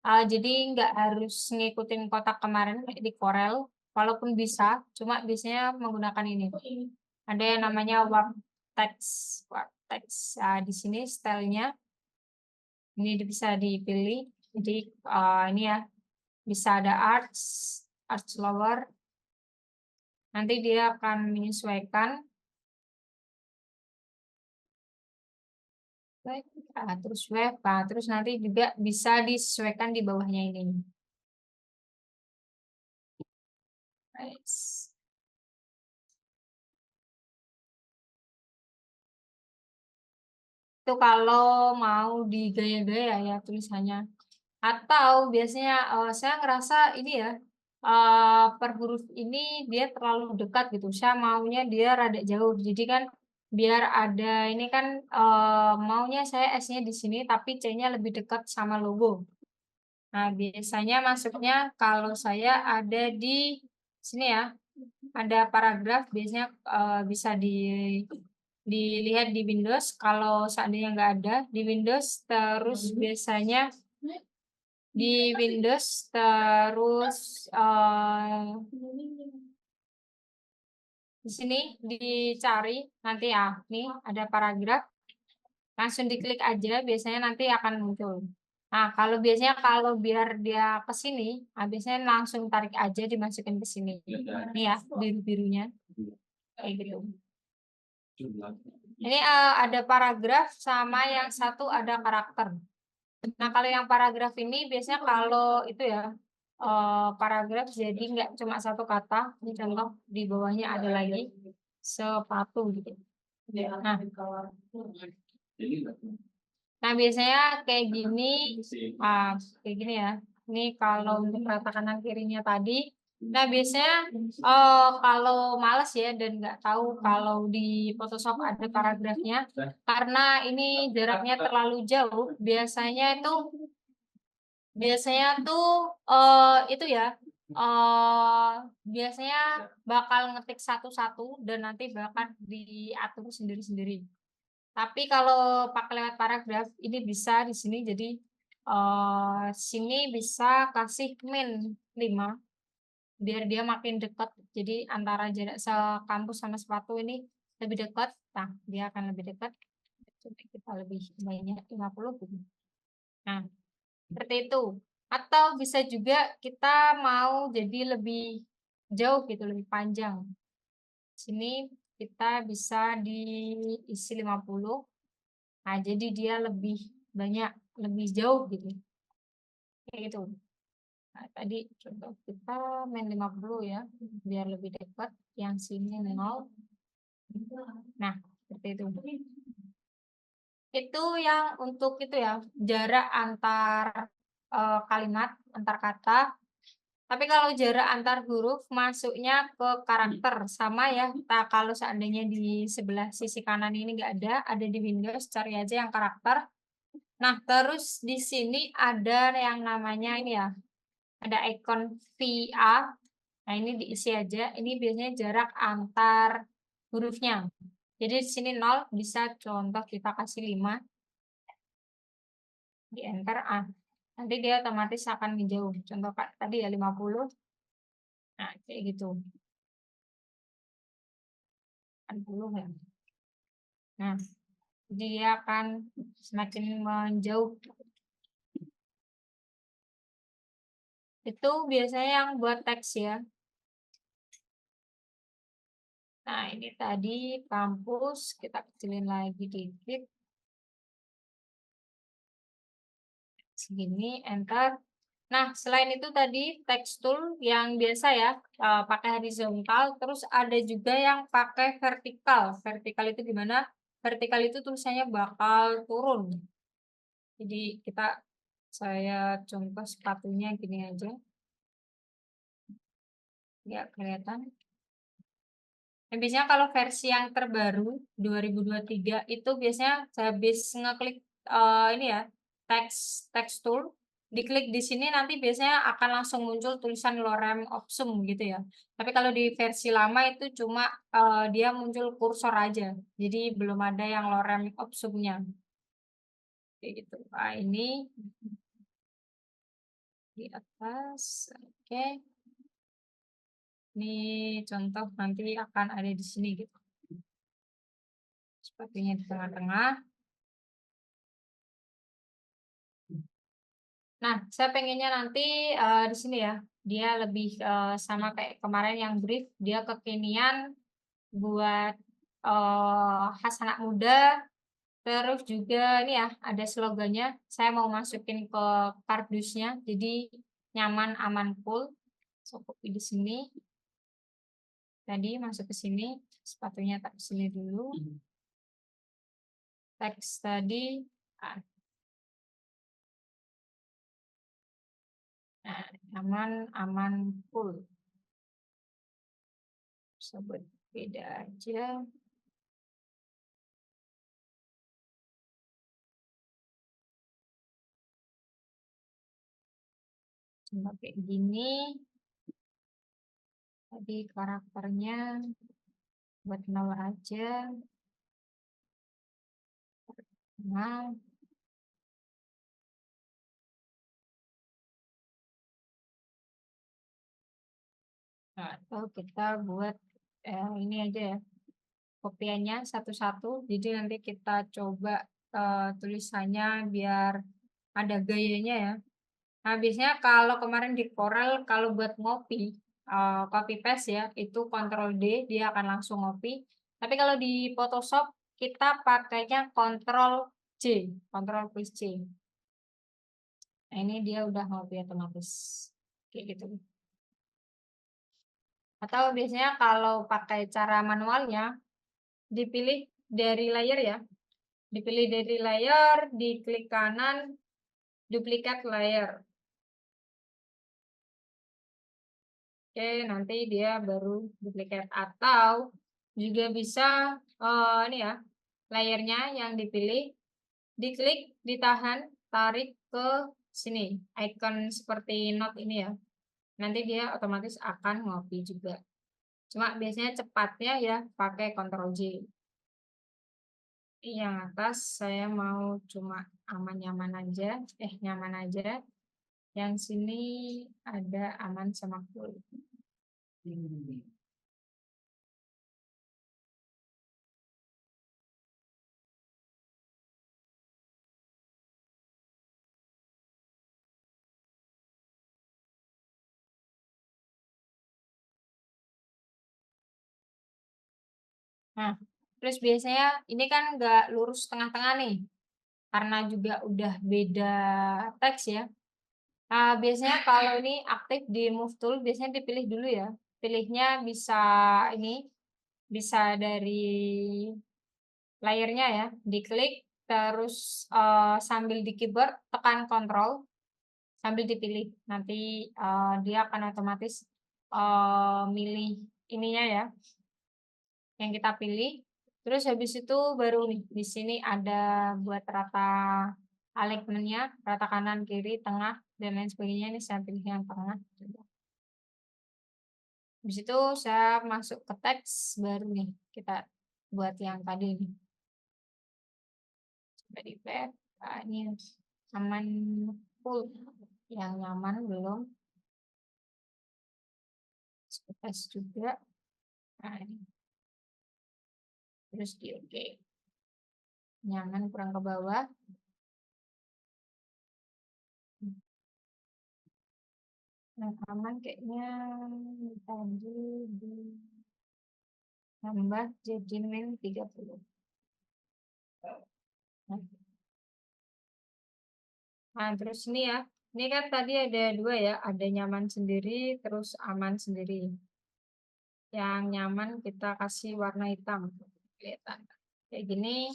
jadi nggak harus ngikutin kotak kemarin kayak di Corel, walaupun bisa, cuma biasanya menggunakan ini. Ada yang namanya warp text. Di sini stylenya ini bisa dipilih. Jadi ini ya, bisa ada arts lower. Nanti dia akan menyesuaikan. Terus web, terus nanti juga bisa disesuaikan di bawahnya ini. Nice. Itu kalau mau digaya-gaya ya tulisannya. Atau biasanya saya ngerasa ini ya, per huruf ini dia terlalu dekat gitu. Saya maunya dia rada jauh. Jadi kan biar ada ini kan maunya saya S-nya di sini tapi C-nya lebih dekat sama logo. Nah, biasanya masuknya kalau saya ada di sini ya, ada paragraf biasanya bisa dilihat di Windows. Kalau seandainya nggak ada di Windows, terus biasanya di Windows terus di sini dicari nanti ya, nih ada paragraf, langsung diklik aja biasanya nanti akan muncul. Nah, kalau biasanya kalau biar dia ke sini, biasanya langsung tarik aja dimasukin ke sini. Nih ya, biru-birunya kayak gitu. Ini ada paragraf sama yang satu ada karakter. Nah, kalau yang paragraf ini biasanya kalau itu ya, paragraf jadi nggak cuma satu kata, ini contoh di bawahnya ada lagi, sepatu gitu. Nah, biasanya kayak gini ya. Ini kalau untuk rata kanan kirinya tadi. Nah, biasanya kalau males ya dan nggak tahu kalau di Photoshop ada paragrafnya, karena ini jaraknya terlalu jauh, biasanya tuh itu ya, biasanya bakal ngetik satu-satu dan nanti bakal diatur sendiri-sendiri. Tapi kalau pakai lewat paragraf ini bisa di sini jadi sini bisa kasih min 5 biar dia makin dekat. Jadi antara jarak sekampus sama sepatu ini lebih dekat, nah dia akan lebih dekat. Coba kita lebih banyak 50 gitu. Nah, seperti itu. Atau bisa juga kita mau jadi lebih jauh gitu, lebih panjang. Sini kita bisa diisi 50. Nah, jadi dia lebih banyak, lebih jauh gitu. Kayak gitu. Nah, tadi coba kita main 50 ya, biar lebih dekat. Yang sini 0. Nah, seperti itu. Itu yang untuk itu ya, jarak antar kalimat, antar kata. Tapi kalau jarak antar huruf masuknya ke karakter sama ya. Nah, kalau seandainya di sebelah sisi kanan ini nggak ada di Windows, cari aja yang karakter. Nah, terus di sini ada yang namanya ini ya, ada ikon VA. Nah, ini diisi aja. Ini biasanya jarak antar hurufnya. Jadi di sini 0, bisa contoh kita kasih 5, di enter A. Nanti dia otomatis akan menjauh. Contoh Kak, tadi ya 50. Nah, kayak gitu. 40 ya. Nah, jadi dia akan semakin menjauh. Itu biasanya yang buat teks ya. Nah, ini tadi kampus, kita kecilin lagi dikit. Segini, enter. Nah, selain itu tadi text tool yang biasa ya, pakai horizontal, terus ada juga yang pakai vertikal. Vertikal itu gimana? Vertikal itu tulisannya bakal turun. Jadi saya contoh sepatunya gini aja. Ya, kelihatan. Dan biasanya kalau versi yang terbaru 2023 itu biasanya habis ngeklik ini ya, text tool, diklik di sini nanti biasanya akan langsung muncul tulisan lorem ipsum gitu ya. Tapi kalau di versi lama itu cuma dia muncul kursor aja. Jadi belum ada yang lorem ipsumnya. Kayak gitu. Nah, ini di atas. Oke. Ini contoh nanti akan ada di sini gitu. Sepertinya di tengah-tengah. Nah, saya pengennya nanti di sini ya, dia lebih sama kayak kemarin yang brief, dia kekinian buat khas anak muda, terus juga ini ya, ada slogannya, saya mau masukin ke kardusnya, jadi nyaman, aman, cool. So, copy di sini, tadi masuk ke sini, sepatunya tak di sini dulu, teks tadi, ah, nah, nyaman, aman, cool. Sebut beda aja. Cuma kayak gini. Tadi karakternya buat 0 aja. Nah, atau kita buat ini aja ya, kopiannya satu-satu. Jadi nanti kita coba tulisannya biar ada gayanya ya. Nah, biasanya kalau kemarin di Corel, kalau buat ngopi, copy paste ya, itu Ctrl D, dia akan langsung ngopi. Tapi kalau di Photoshop, kita pakainya Ctrl C, Ctrl plus C. Nah, ini dia udah ngopi otomatis. Kayak gitu. Atau biasanya kalau pakai cara manualnya, dipilih dari layer ya. Dipilih dari layer, diklik kanan, duplikat layer. Oke, nanti dia baru duplikat. Atau juga bisa ini ya, layernya yang dipilih, diklik, ditahan, tarik ke sini. Icon seperti note ini ya. Nanti dia otomatis akan ngopi juga. Cuma biasanya cepatnya ya pakai Ctrl J. Yang atas saya mau cuma aman-nyaman aja, nyaman aja. Yang sini ada aman sama cool. Nah, terus biasanya ini kan nggak lurus tengah-tengah nih, karena juga udah beda teks ya. Biasanya kalau ini aktif di move tool biasanya dipilih dulu ya. Pilihnya bisa ini, bisa dari layernya ya, diklik terus, sambil di keyboard tekan kontrol sambil dipilih. Nanti, dia akan otomatis, milih ininya ya, yang kita pilih. Terus habis itu baru nih, di sini ada buat rata alignment-nya, rata kanan, kiri, tengah, dan lain sebagainya. Ini saya pilih yang tengah, coba. Habis itu saya masuk ke teks, baru nih kita buat yang tadi nih. Coba di-back, ini aman full, yang nyaman belum. Tes juga. Nah, ini. Terus di oke. Nyaman kurang ke bawah. Yang aman kayaknya tadi ditambah jadi min 30. Nah, terus ini ya. Ini kan tadi ada dua ya, ada nyaman sendiri, terus aman sendiri. Yang nyaman kita kasih warna hitam, kelihatan. Kayak gini.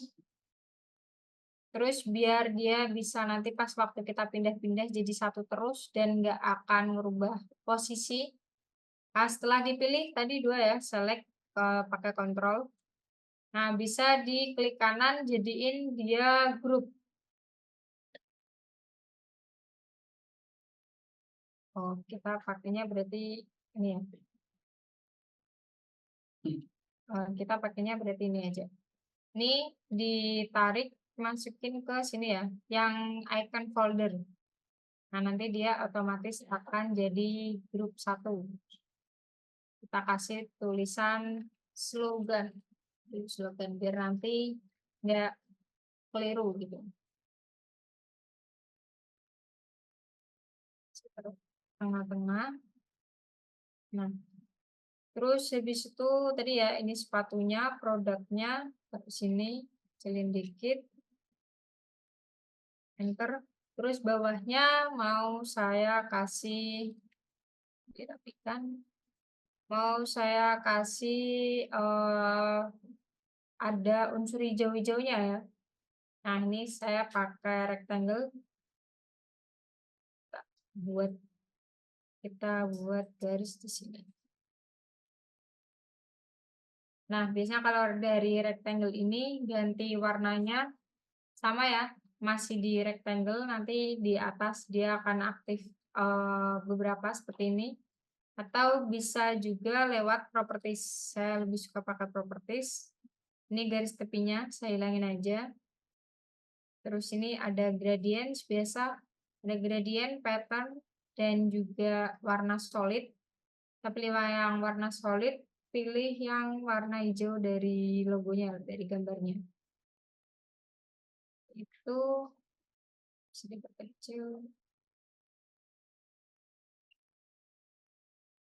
Terus biar dia bisa nanti pas waktu kita pindah-pindah jadi satu terus dan nggak akan merubah posisi. Setelah dipilih tadi dua ya, select pakai kontrol. Nah, bisa di klik kanan jadiin dia grup. Oh, kita pakainya berarti ini ya. Kita pakainya berarti ini aja. Ini ditarik masukin ke sini ya, yang icon folder. Nah, nanti dia otomatis akan jadi grup satu. Kita kasih tulisan slogan, biar nanti nggak keliru gitu. Tengah-tengah. Nah, terus habis itu tadi ya ini sepatunya, produknya ke sini, kecilin dikit, enter. Terus bawahnya mau saya kasih dirapikan, mau saya kasih ada unsur hijau-hijaunya ya. Nah, ini saya pakai rectangle buat kita buat garis di sini. Nah, biasanya kalau dari rectangle ini ganti warnanya sama ya, masih di rectangle, nanti di atas dia akan aktif beberapa seperti ini. Atau bisa juga lewat properties. Saya lebih suka pakai properties. Ini garis tepinya, saya hilangin aja. Terus ini ada gradient biasa, ada gradient, pattern, dan juga warna solid. Kita pilih yang warna solid, pilih yang warna hijau dari logonya, dari gambarnya. Itu sedikit kecil.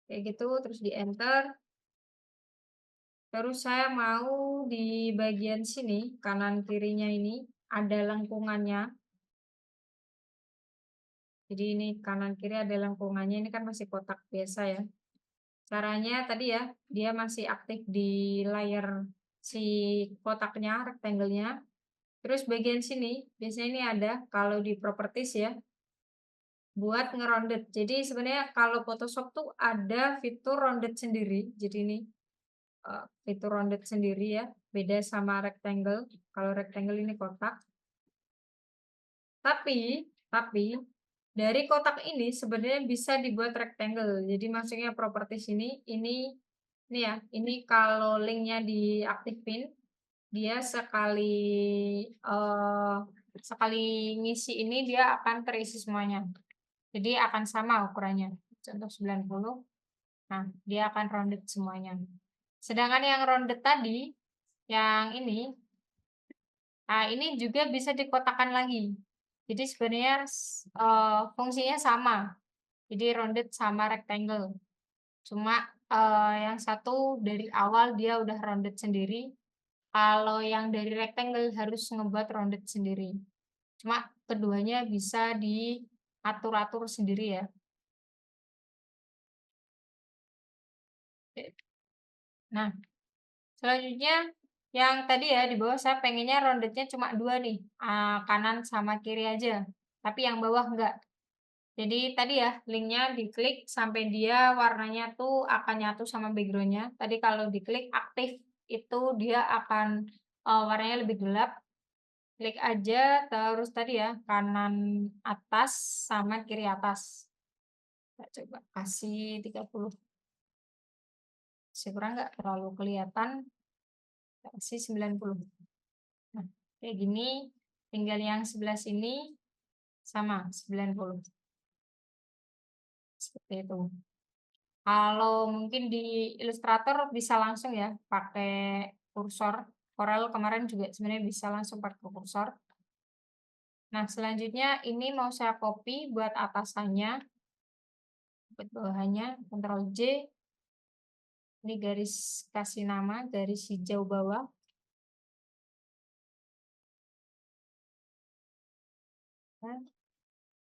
Kayak gitu, terus di enter. Terus saya mau di bagian sini, kanan kirinya ini, ada lengkungannya. Jadi ini kanan kiri ada lengkungannya, ini kan masih kotak biasa ya. Caranya tadi ya, dia masih aktif di layar si kotaknya, rectangle-nya. Terus bagian sini, biasanya ini ada kalau di properties ya, buat ngerounded. Jadi sebenarnya kalau Photoshop tuh ada fitur rounded sendiri. Jadi ini fitur rounded sendiri ya, beda sama rectangle. Kalau rectangle ini kotak. Tapi dari kotak ini sebenarnya bisa dibuat rectangle. Jadi maksudnya properties ini ya, ini kalau linknya diaktifin, dia sekali ngisi ini dia akan terisi semuanya. Jadi akan sama ukurannya. Contoh 90. Nah, dia akan rounded semuanya. Sedangkan yang rounded tadi, yang ini juga bisa dikotakkan lagi. Jadi sebenarnya fungsinya sama. Jadi rounded sama rectangle. Cuma yang satu dari awal dia udah rounded sendiri, Kalau yang dari rectangle harus ngebuat rounded sendiri. Cuma keduanya bisa diatur-atur sendiri ya. Nah, selanjutnya yang tadi ya di bawah saya pengennya roundednya cuma 2 nih, kanan sama kiri aja, tapi yang bawah enggak. Jadi tadi ya linknya diklik sampai dia warnanya tuh akan nyatu sama backgroundnya. Tadi kalau diklik aktif itu dia akan, warnanya lebih gelap. Klik aja terus tadi ya kanan atas sama kiri atas. Kita coba kasih 30. Masih kurang nggak terlalu kelihatan, kasih 90. Nah, kayak gini, tinggal yang sebelah sini sama 90. Seperti itu. Kalau mungkin di Illustrator bisa langsung ya pakai kursor. Corel kemarin juga sebenarnya bisa langsung pakai kursor. Nah, selanjutnya ini mau saya copy buat atasannya, buat bawahannya, Ctrl J. Ini garis kasih nama, garis hijau bawah.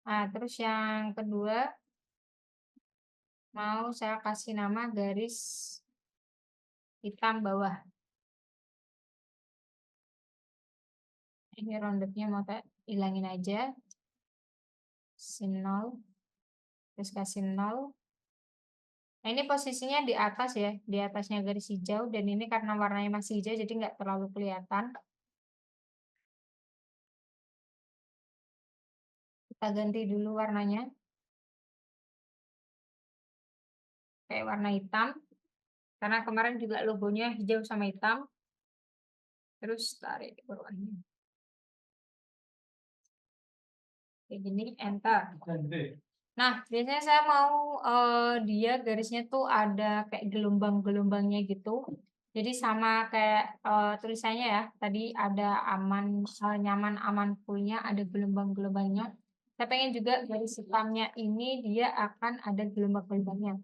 Nah, terus yang kedua mau saya kasih nama garis hitam bawah. Ini roundednya mau hilangin aja. Sin 0. Terus kasih 0. Nah, ini posisinya di atas ya, di atasnya garis hijau. Dan ini karena warnanya masih hijau, jadi nggak terlalu kelihatan. Kita ganti dulu warnanya. Kayak warna hitam. Karena kemarin juga logonya hijau sama hitam. Terus tarik bawahnya. Kayak gini, enter. Nah, biasanya saya mau dia garisnya tuh ada kayak gelombang-gelombangnya gitu. Jadi sama kayak tulisannya ya. Tadi ada aman, nyaman, aman fullnya, ada gelombang-gelombangnya. Saya pengen juga garis hitamnya ini dia akan ada gelombang-gelombangnya.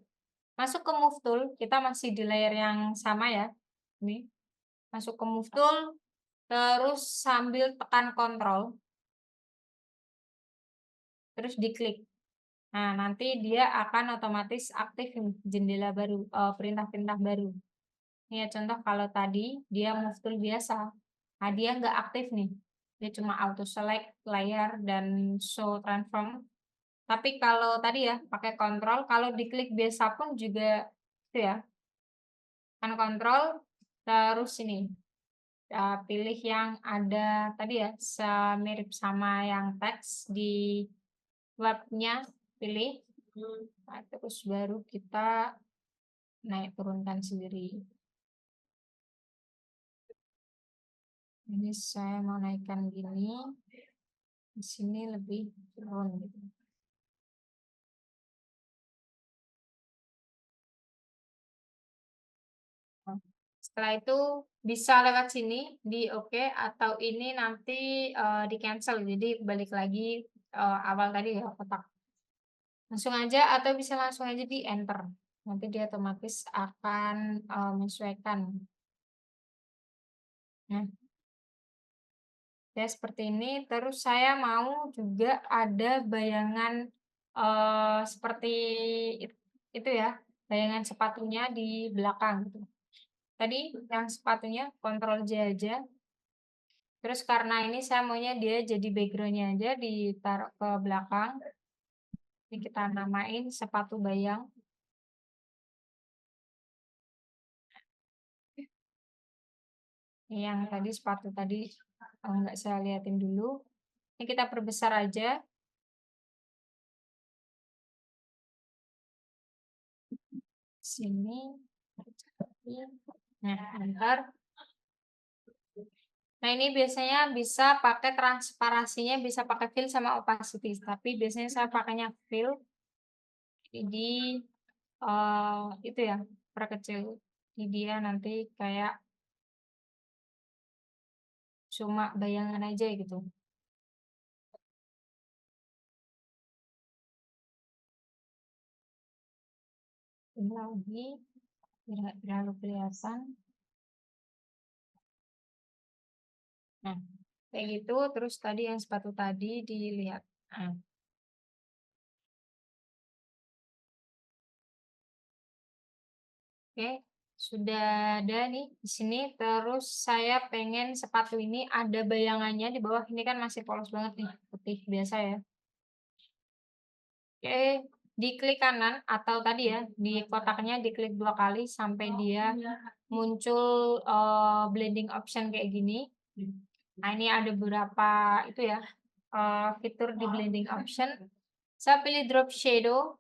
Masuk ke Move Tool, kita masih di layer yang sama ya. Ini. Masuk ke Move Tool, terus sambil tekan Ctrl, terus diklik. Nah, nanti dia akan otomatis aktif jendela baru, perintah-perintah baru. Ini ya contoh kalau tadi dia move tool biasa. Nah, dia nggak aktif nih. Dia cuma auto select, layer, dan show transform. Tapi kalau tadi ya pakai kontrol, kalau diklik biasa pun juga itu ya. Kan kontrol, terus ini pilih yang ada tadi ya, mirip sama yang teks di webnya, pilih. Nah, terus baru kita naik turunkan sendiri. Ini saya mau naikkan gini, di sini lebih turun gitu. Nah, setelah itu bisa lewat sini di oke, atau ini nanti di cancel, jadi balik lagi awal tadi ya kotak. Langsung aja atau bisa langsung aja di enter. Nanti dia otomatis akan menyesuaikan. Nah, ya seperti ini. Terus saya mau juga ada bayangan seperti itu ya, bayangan sepatunya di belakang gitu. Tadi yang sepatunya Ctrl J aja. Terus karena ini saya maunya dia jadi backgroundnya aja ditaruh ke belakang. Ini kita namain sepatu bayang. Ini yang tadi sepatu tadi nggak saya liatin dulu. Ini kita perbesar aja. Sini. Nah, ntar. Nah, ini biasanya bisa pakai transparasinya, bisa pakai fill sama opacity. Tapi biasanya saya pakainya fill. Jadi itu ya, perkecil. Jadi dia nanti kayak cuma bayangan aja gitu. Ini lagi, biar nggak terlalu kelihatan. Nah, kayak gitu, terus tadi yang sepatu tadi dilihat. Nah, oke, sudah ada nih di sini, terus saya pengen sepatu ini ada bayangannya di bawah, ini kan masih polos banget nih, putih biasa ya. Oke, diklik kanan atau tadi ya, di kotaknya diklik 2 kali sampai dia muncul, blending option kayak gini. Nah, ini ada beberapa itu ya, fitur di blending option. Saya pilih drop shadow,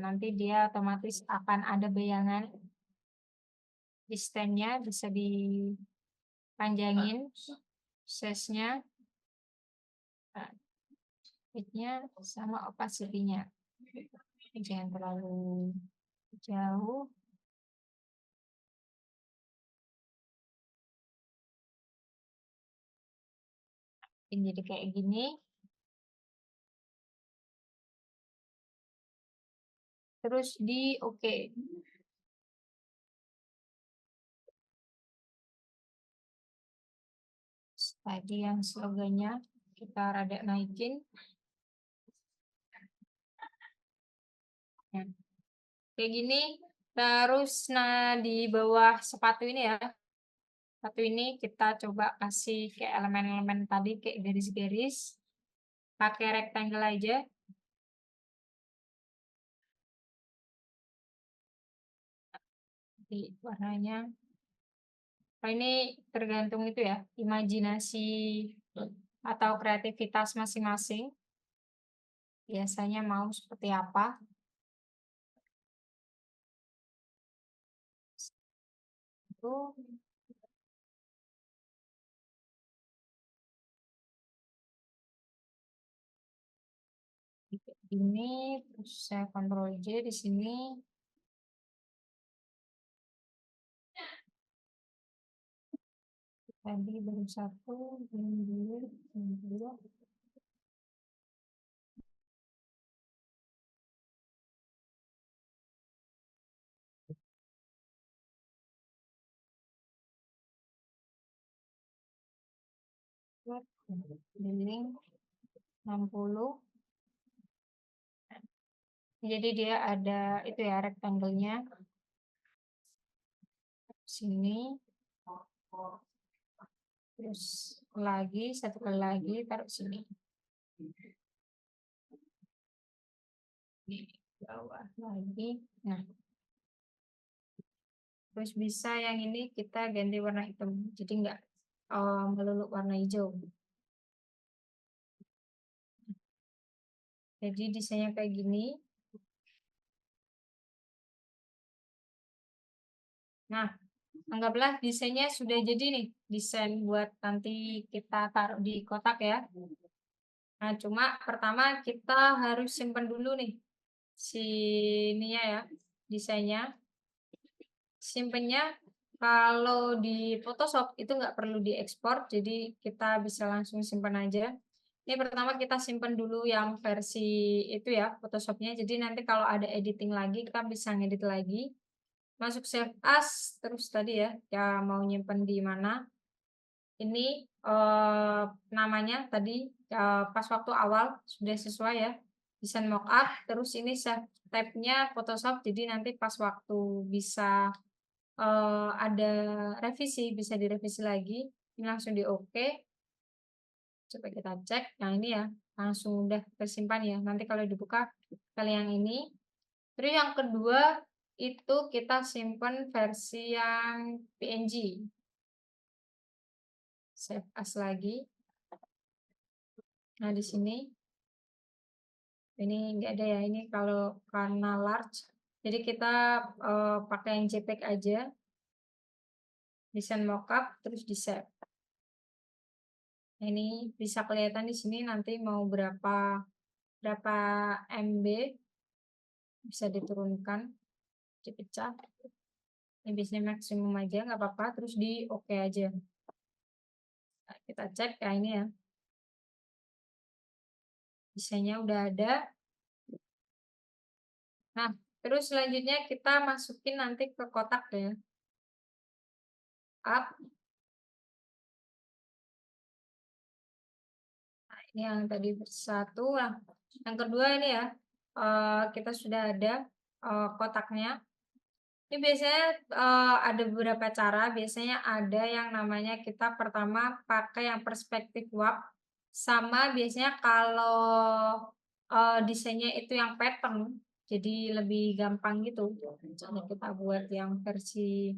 nanti dia otomatis akan ada bayangan di stand-nya, bisa dipanjangin size-nya, nah, width-nya sama opacity-nya. Jangan terlalu jauh. Ini jadi kayak gini. Terus di oke. Tadi yang slogannya kita rada naikin. Nah, kayak gini. Terus nah di bawah sepatu ini ya. Sepatu ini kita coba kasih kayak elemen-elemen tadi kayak garis-garis. Pakai rectangle aja. Di warnanya. Oh, ini tergantung itu ya, imajinasi atau kreativitas masing-masing. Biasanya mau seperti apa. Itu ini, terus saya kontrol J di sini. Tadi baru satu, ini dulu, ini dulu. Link 60. Jadi dia ada itu ya rectangle-nya sini. Terus lagi satu kali lagi taruh sini. Di bawah lagi. Nah, terus bisa yang ini kita ganti warna hitam. Jadi enggak melulu warna hijau. Jadi desainnya kayak gini. Nah, anggaplah desainnya sudah jadi nih. Desain buat nanti kita taruh di kotak ya. Nah, cuma pertama kita harus simpan dulu nih si ininya ya, desainnya. Simpennya kalau di Photoshop itu nggak perlu diekspor, jadi kita bisa langsung simpan aja. Ini pertama kita simpan dulu yang versi itu ya, Photoshopnya. Jadi nanti kalau ada editing lagi, kita bisa ngedit lagi. Masuk save as, terus tadi ya mau nyimpen di mana. Ini namanya tadi pas waktu awal sudah sesuai ya. Desain mockup, terus ini save tab-nya Photoshop, jadi nanti pas waktu bisa ada revisi, bisa direvisi lagi. Ini langsung di oke. Coba kita cek. Nah, ini ya, langsung udah tersimpan ya. Nanti kalau dibuka kali yang ini. Terus yang kedua itu kita simpan versi yang PNG. Save as lagi. Nah, di sini ini enggak ada ya. Ini kalau karena large. Jadi kita pakai yang JPEG aja. Desain mockup terus di save. Nah, ini bisa kelihatan di sini nanti mau berapa MB, bisa diturunkan, dipecah. Ini biasanya maksimum aja, nggak apa-apa. Terus di oke aja. Nah, kita cek ya ini ya. Desainnya udah ada. Nah, terus selanjutnya kita masukin nanti ke kotak ya. Up. yang tadi satu. Nah, yang kedua ini ya, kita sudah ada, kotaknya. Ini biasanya, ada beberapa cara, biasanya ada yang namanya kita pertama pakai yang perspektif warp, sama biasanya kalau, desainnya itu yang pattern, jadi lebih gampang gitu. Misalnya kita buat yang versi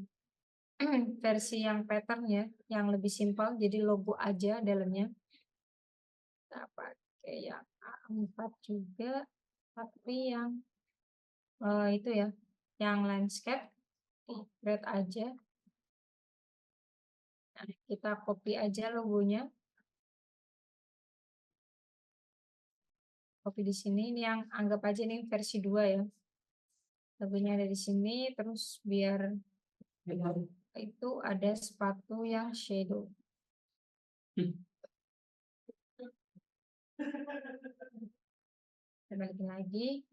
versi yang pattern ya, yang lebih simpel, jadi logo aja dalamnya. Kita pakai yang A4 juga, tapi yang, itu ya, yang landscape, red aja. Nah, kita copy aja logonya, copy di sini. Ini yang anggap aja ini versi 2 ya. Logonya ada di sini, terus biar itu ada sepatu yang shadow. Kita balikin lagi.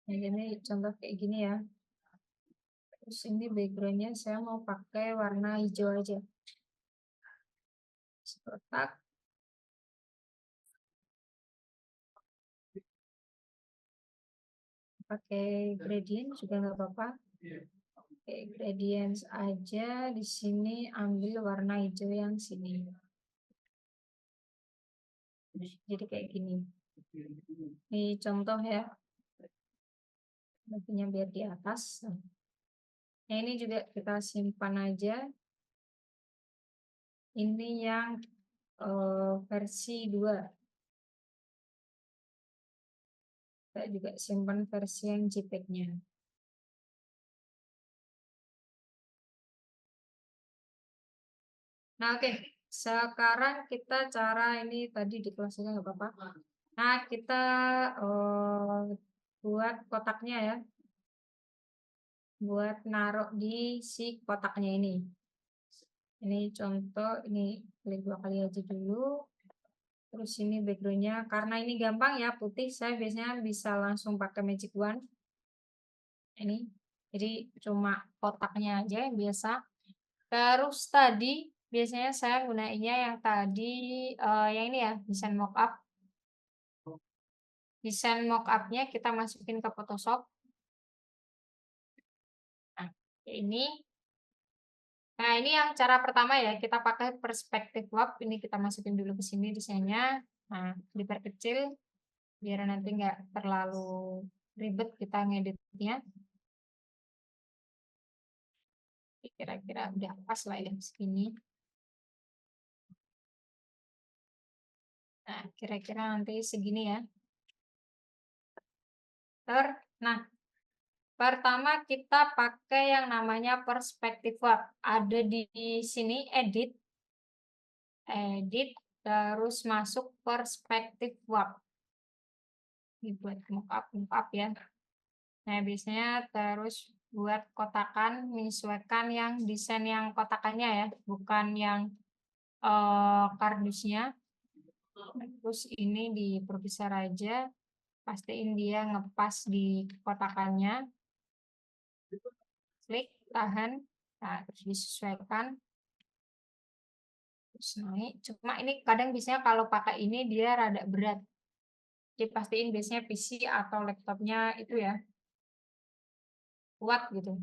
Nah, ini contoh kayak gini ya. Terus ini backgroundnya saya mau pakai warna hijau aja. Kotak. Pakai gradient juga nggak apa-apa. Oke, gradient aja di sini ambil warna hijau yang sini. Jadi kayak gini. Ini contoh ya. Baginya biar di atas. Nah, ini juga kita simpan aja. Ini yang versi 2. Kita juga simpan versi yang JPEG-nya. Nah, oke. Sekarang kita cara ini tadi di kelas aja nggak apa-apa. Nah, kita buat kotaknya ya. Buat naruh di si kotaknya ini. Ini contoh, ini klik 2 kali aja dulu. Terus ini backgroundnya, karena ini gampang ya putih, saya biasanya bisa langsung pakai magic wand. Ini, jadi cuma kotaknya aja yang biasa. Terus tadi biasanya saya gunainnya yang tadi, yang ini ya, desain mockup. Desain mockupnya kita masukin ke Photoshop. Nah, kayak ini. Nah, ini yang cara pertama ya, kita pakai perspektif warp. Ini kita masukin dulu ke sini desainnya. Nah, diperkecil biar nanti nggak terlalu ribet kita ngeditnya. Kira-kira udah pas lah ya segini. Nah, kira-kira nanti segini ya. Nah, pertama kita pakai yang namanya perspektif warp. Ada di sini edit, terus masuk perspektif warp. Ini buat mockup ya. Nah, biasanya terus buat kotakan, menyesuaikan yang desain yang kotakannya ya, bukan yang kardusnya. Terus ini diperbesar aja, pastiin dia ngepas di kotakannya. Klik, tahan, nah terus disesuaikan. Terus naik. Cuma ini kadang biasanya kalau pakai ini dia rada berat. Jadi pastiin biasanya PC atau laptopnya itu ya kuat gitu.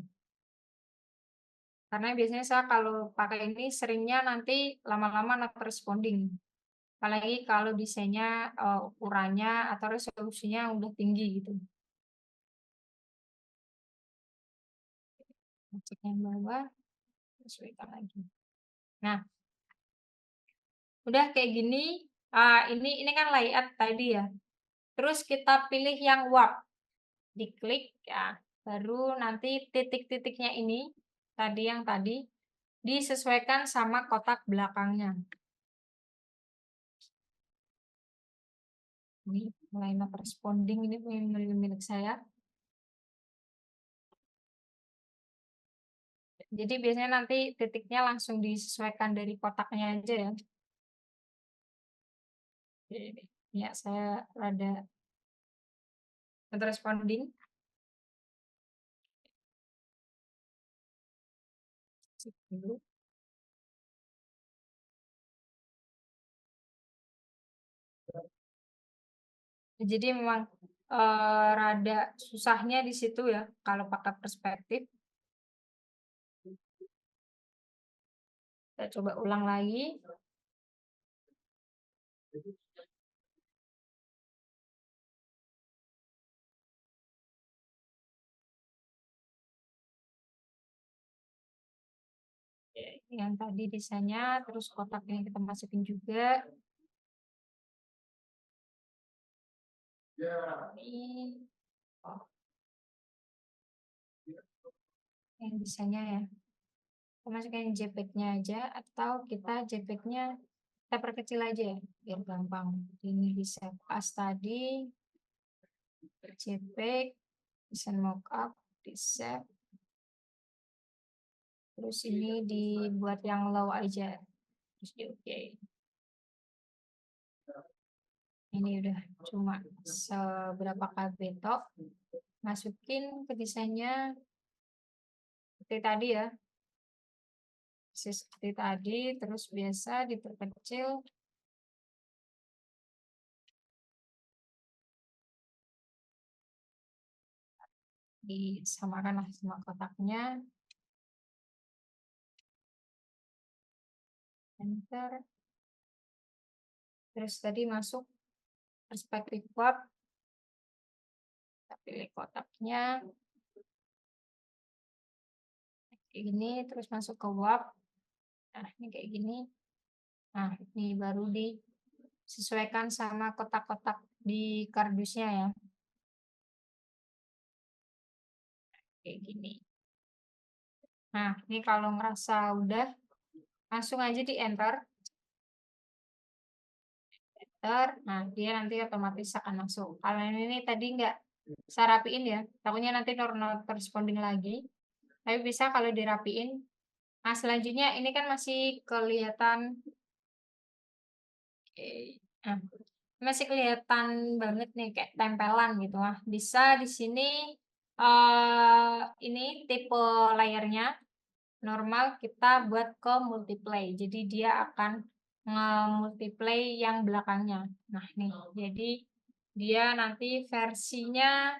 Karena biasanya saya kalau pakai ini seringnya nanti lama-lama not responding. Apalagi kalau desainnya, ukurannya atau resolusinya udah tinggi gitu. Cek yang bawah, sesuaikan lagi. Nah, udah kayak gini, ini kan layout tadi ya. Terus kita pilih yang warp, diklik ya, baru nanti titik-titiknya ini, yang tadi, disesuaikan sama kotak belakangnya. Ini mulai not responding, ini milik saya. Jadi biasanya nanti titiknya langsung disesuaikan dari kotaknya aja ya. Ya, saya rada not responding. Sip dulu. Jadi memang, rada susahnya di situ ya kalau pakai perspektif. Kita coba ulang lagi. Oke, yang tadi desainnya, terus kotaknya kita masukin juga. Ini, oh, yang desainnya ya. Kita masukin JPEG-nya aja atau kita JPEG-nya kita perkecil aja ya, biar gampang. Ini di save as tadi, JPEG, desain mockup, di save. Terus ini dibuat yang low aja, terus di oke. Ini udah cuma seberapa KB tok. Masukin ke desainnya seperti tadi ya. Seperti tadi, terus biasa diperkecil. Disamakan lah sama kotaknya. Enter. Terus tadi masuk perspektif warp. Kita pilih kotaknya. Kayak gini, terus masuk ke warp. Nah, ini kayak gini. Nah, ini baru disesuaikan sama kotak-kotak di kardusnya ya. Kayak gini. Nah, ini kalau ngerasa udah, langsung aja di enter. Nah dia nanti otomatis akan masuk. Kalau ini tadi nggak saya rapiin ya, takutnya nanti not responding lagi. Tapi bisa kalau dirapiin. Nah selanjutnya ini kan masih kelihatan, nah, masih kelihatan banget nih kayak tempelan gitu. Nah bisa di sini ini tipe layernya normal kita buat ke multiply. Jadi dia akan nge-multiply yang belakangnya. Nah, nih. Jadi dia nanti versinya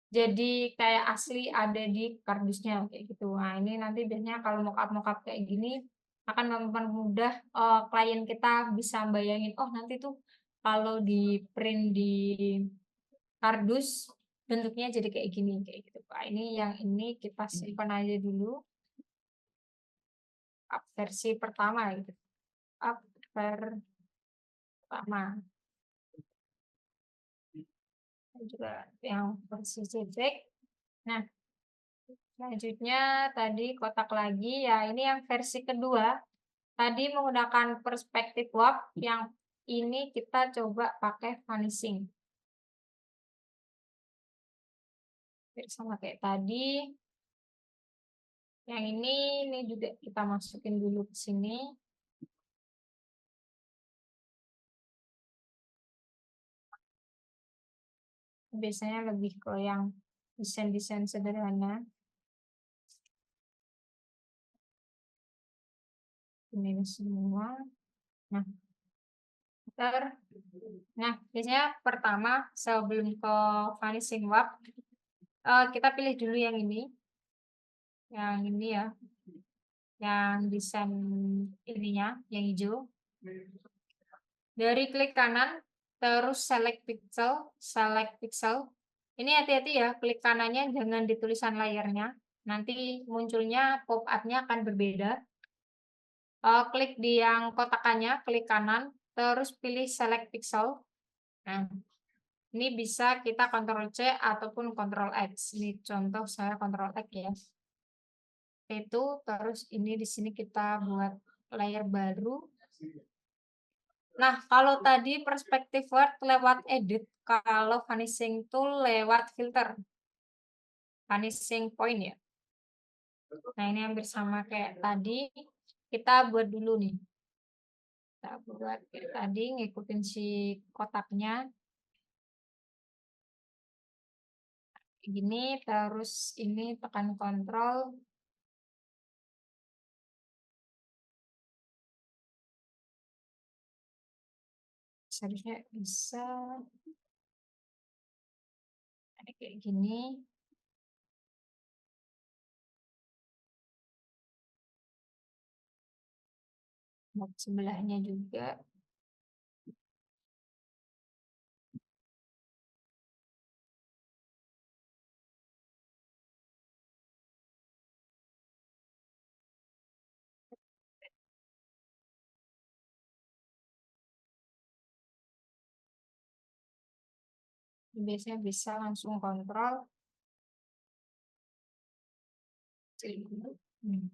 jadi kayak asli ada di kardusnya kayak gitu. Nah, ini nanti biasanya kalau mockup kayak gini akan mempermudah klien kita bisa bayangin, oh nanti tuh kalau di print di kardus bentuknya jadi kayak gini kayak gitu. Pak. Ini yang ini kita simpan aja dulu. Up versi pertama gitu. Up pertama. Dan juga yang versi JPEG. Nah, selanjutnya tadi kotak lagi ya ini yang versi kedua. Tadi menggunakan perspektif warp, yang ini kita coba pakai vanishing. Sama kayak tadi. Yang ini juga kita masukin dulu ke sini. Biasanya lebih ke yang desain-desain sederhana. Ini semua. Nah, nah biasanya pertama sebelum ke vanishing warp, kita pilih dulu yang ini ya, yang desain ininya yang hijau. Dari klik kanan terus select pixel. Ini hati-hati ya, klik kanannya jangan di tulisan layarnya, nanti munculnya pop up-nya akan berbeda. Klik di yang kotakannya, klik kanan terus pilih select pixel. Nah, ini bisa kita Ctrl C ataupun Ctrl X. Ini contoh saya Ctrl X ya. Itu terus ini di sini kita buat layer baru. Nah, kalau tadi perspektif word lewat edit, kalau vanishing tool lewat filter. Vanishing point ya. Nah, ini hampir sama kayak tadi. Kita buat dulu nih. Kita buat kayak tadi, ngikutin si kotaknya. Gini, terus ini tekan kontrol. Seharusnya bisa ada kayak gini. Buat sebelahnya juga. Biasanya bisa langsung kontrol. Hmm.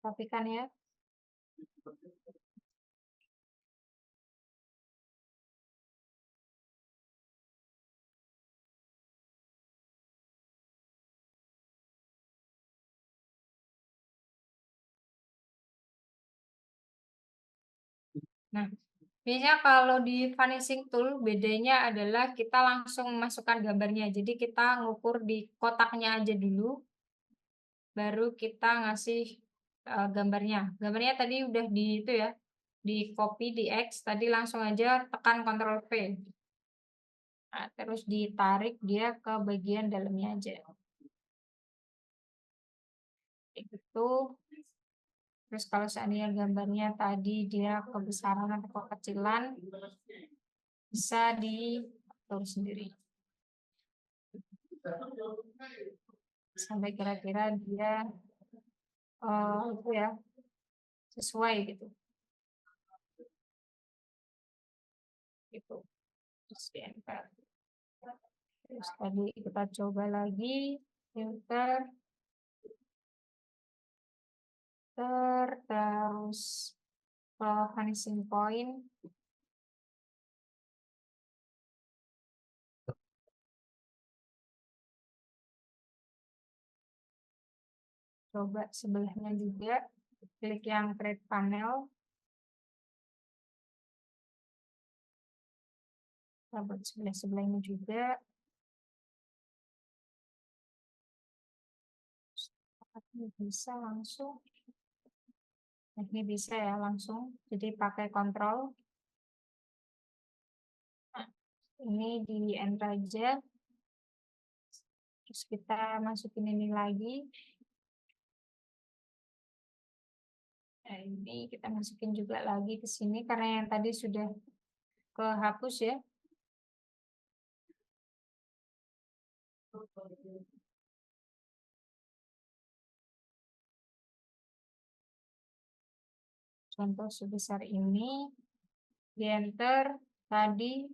Rapikan ya. Nah, biasanya kalau di vanishing tool bedanya adalah kita langsung masukkan gambarnya. Jadi kita ngukur di kotaknya aja dulu, baru kita ngasih gambarnya. Gambarnya tadi udah di itu ya, di copy di X, tadi langsung aja tekan Ctrl V. Nah, terus ditarik dia ke bagian dalamnya aja. Kayak gitu. Terus kalau seandainya gambarnya tadi dia kebesaran atau kekecilan, bisa diatur sendiri. Sampai kira-kira dia itu ya sesuai gitu. Gitu. Terus di enter. Terus tadi kita coba lagi filter, terus vanishing point. Coba sebelahnya juga, klik yang create panel. Kita buat sebelah-sebelahnya juga. Bisa langsung. Nah, ini bisa ya langsung. Jadi pakai kontrol. Nah, ini di enter aja. Terus kita masukin ini lagi. Nah, ini kita masukin juga lagi ke sini karena yang tadi sudah kehapus ya. Contoh sebesar ini, di enter, tadi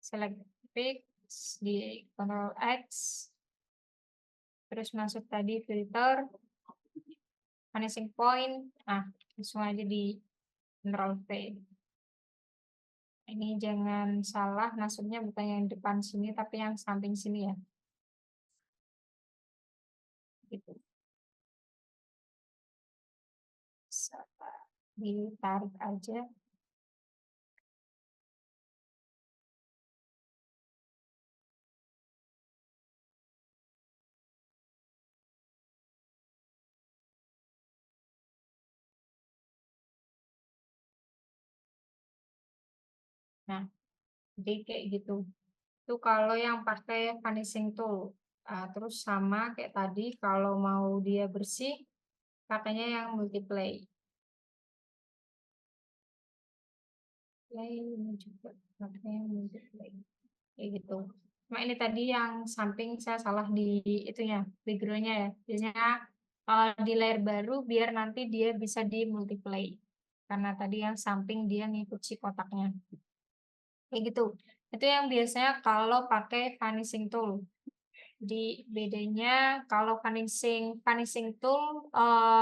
select fix, di Ctrl X, terus masuk tadi filter, vanishing point, nah langsung aja di Ctrl V. Ini jangan salah, masuknya bukan yang depan sini, tapi yang samping sini ya. Gitu. Bisa ditarik aja. Nah, jadi kayak gitu. Itu kalau yang pakai vanishing tool. Terus sama kayak tadi, kalau mau dia bersih, pakainya yang multiply. Play ini juga pakainya multiply. Kayak gitu. Cuma ini tadi yang samping saya salah di itunya, backgroundnya ya. Biasanya di layar baru biar nanti dia bisa di multiply. Karena tadi yang samping dia ngikut si kotaknya. Kayak gitu. Itu yang biasanya kalau pakai vanishing tool. Di bedanya kalau vanishing vanishing tool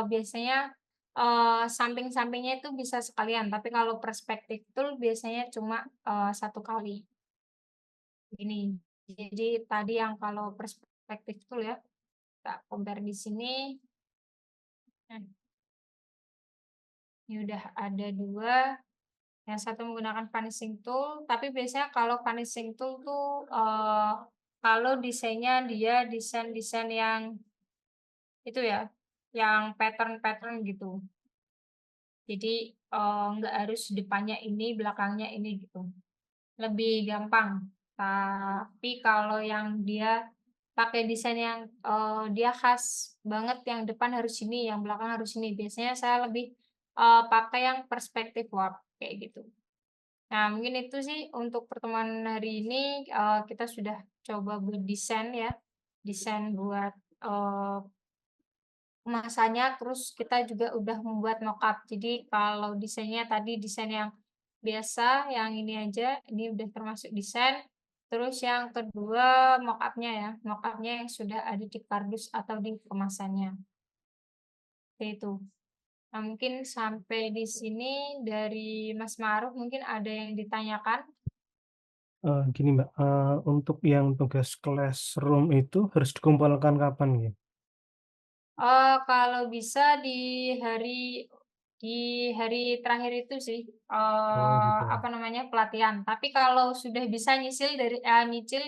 biasanya samping-sampingnya itu bisa sekalian, tapi kalau perspective tool biasanya cuma satu kali. Ini. Jadi tadi yang kalau perspective tool ya, kita compare di sini. Nah, ini udah ada dua. Yang satu menggunakan vanishing tool, tapi biasanya kalau vanishing tool tuh kalau desainnya dia desain-desain yang itu ya, yang pattern-pattern gitu. Jadi, nggak harus depannya ini, belakangnya ini gitu, lebih gampang. Tapi kalau yang dia pakai desain yang, dia khas banget yang depan harus ini, yang belakang harus ini, biasanya saya lebih, pakai yang perspektif warp, kayak gitu. Nah, mungkin itu sih untuk pertemuan hari ini, kita sudah coba buat desain ya, desain buat, kemasannya, terus kita juga udah membuat mockup. Jadi kalau desainnya tadi desain yang biasa, yang ini aja, ini udah termasuk desain. Terus yang kedua mockupnya ya, mockupnya yang sudah ada di kardus atau di kemasannya, seperti itu. Nah, mungkin sampai di sini dari Mas Ma'ruf mungkin ada yang ditanyakan? Gini Mbak, untuk yang tugas classroom itu harus dikumpulkan kapan ya? Kalau bisa di hari terakhir itu sih, Oh gitu ya. apa namanya, pelatihan. Tapi kalau sudah bisa nyicil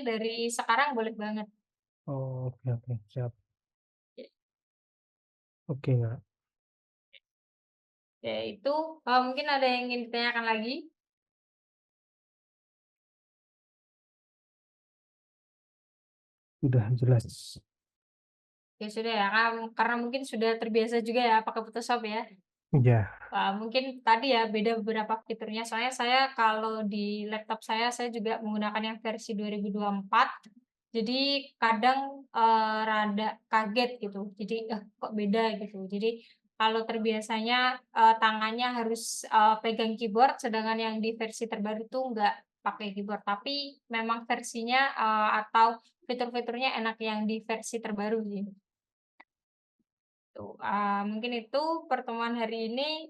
dari sekarang boleh banget. Oh, oke oke, siap. Oke Mbak, Ya itu, mungkin ada yang ingin ditanyakan lagi? udah jelas. Ya sudah ya, karena mungkin sudah terbiasa juga ya pakai Photoshop ya? Iya. Mungkin tadi ya beda beberapa fiturnya, soalnya saya kalau di laptop saya juga menggunakan yang versi 2024, jadi kadang, rada kaget gitu, jadi, kok beda gitu. Jadi kalau terbiasanya, tangannya harus, pegang keyboard, sedangkan yang di versi terbaru tuh nggak pakai keyboard, tapi memang versinya, atau fitur-fiturnya enak yang di versi terbaru sih. Tuh, mungkin itu pertemuan hari ini,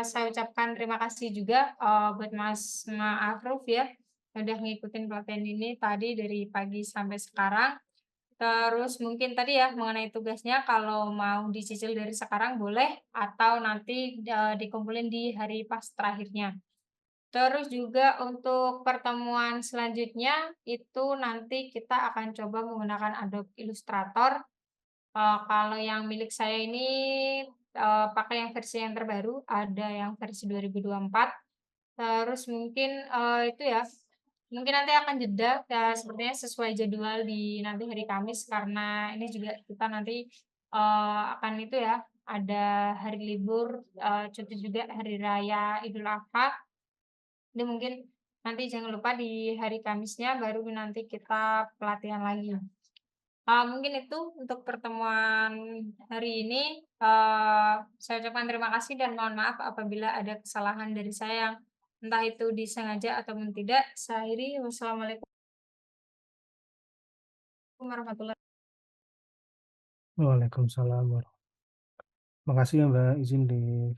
saya ucapkan terima kasih juga, buat Mas Ma'ruf ya, udah ngikutin pelatihan ini tadi dari pagi sampai sekarang. Terus mungkin tadi ya mengenai tugasnya kalau mau dicicil dari sekarang boleh atau nanti, dikumpulin di hari pas terakhirnya. Terus juga untuk pertemuan selanjutnya itu nanti kita akan coba menggunakan Adobe Illustrator. Kalau yang milik saya ini, pakai yang versi yang terbaru, ada yang versi 2024. Terus mungkin, itu ya, mungkin nanti akan jeda, sepertinya sesuai jadwal di nanti hari Kamis, karena ini juga kita nanti, akan itu ya, ada hari libur, cuti juga hari raya Idul Adha. Jadi mungkin nanti jangan lupa di hari Kamisnya baru nanti kita pelatihan lagi. Mungkin itu untuk pertemuan hari ini, saya ucapkan terima kasih dan mohon maaf apabila ada kesalahan dari saya yang entah itu disengaja ataupun tidak. Saya akhiri, wassalamualaikum warahmatullahi Waalaikumsalam Makasih ya Mbak, izin di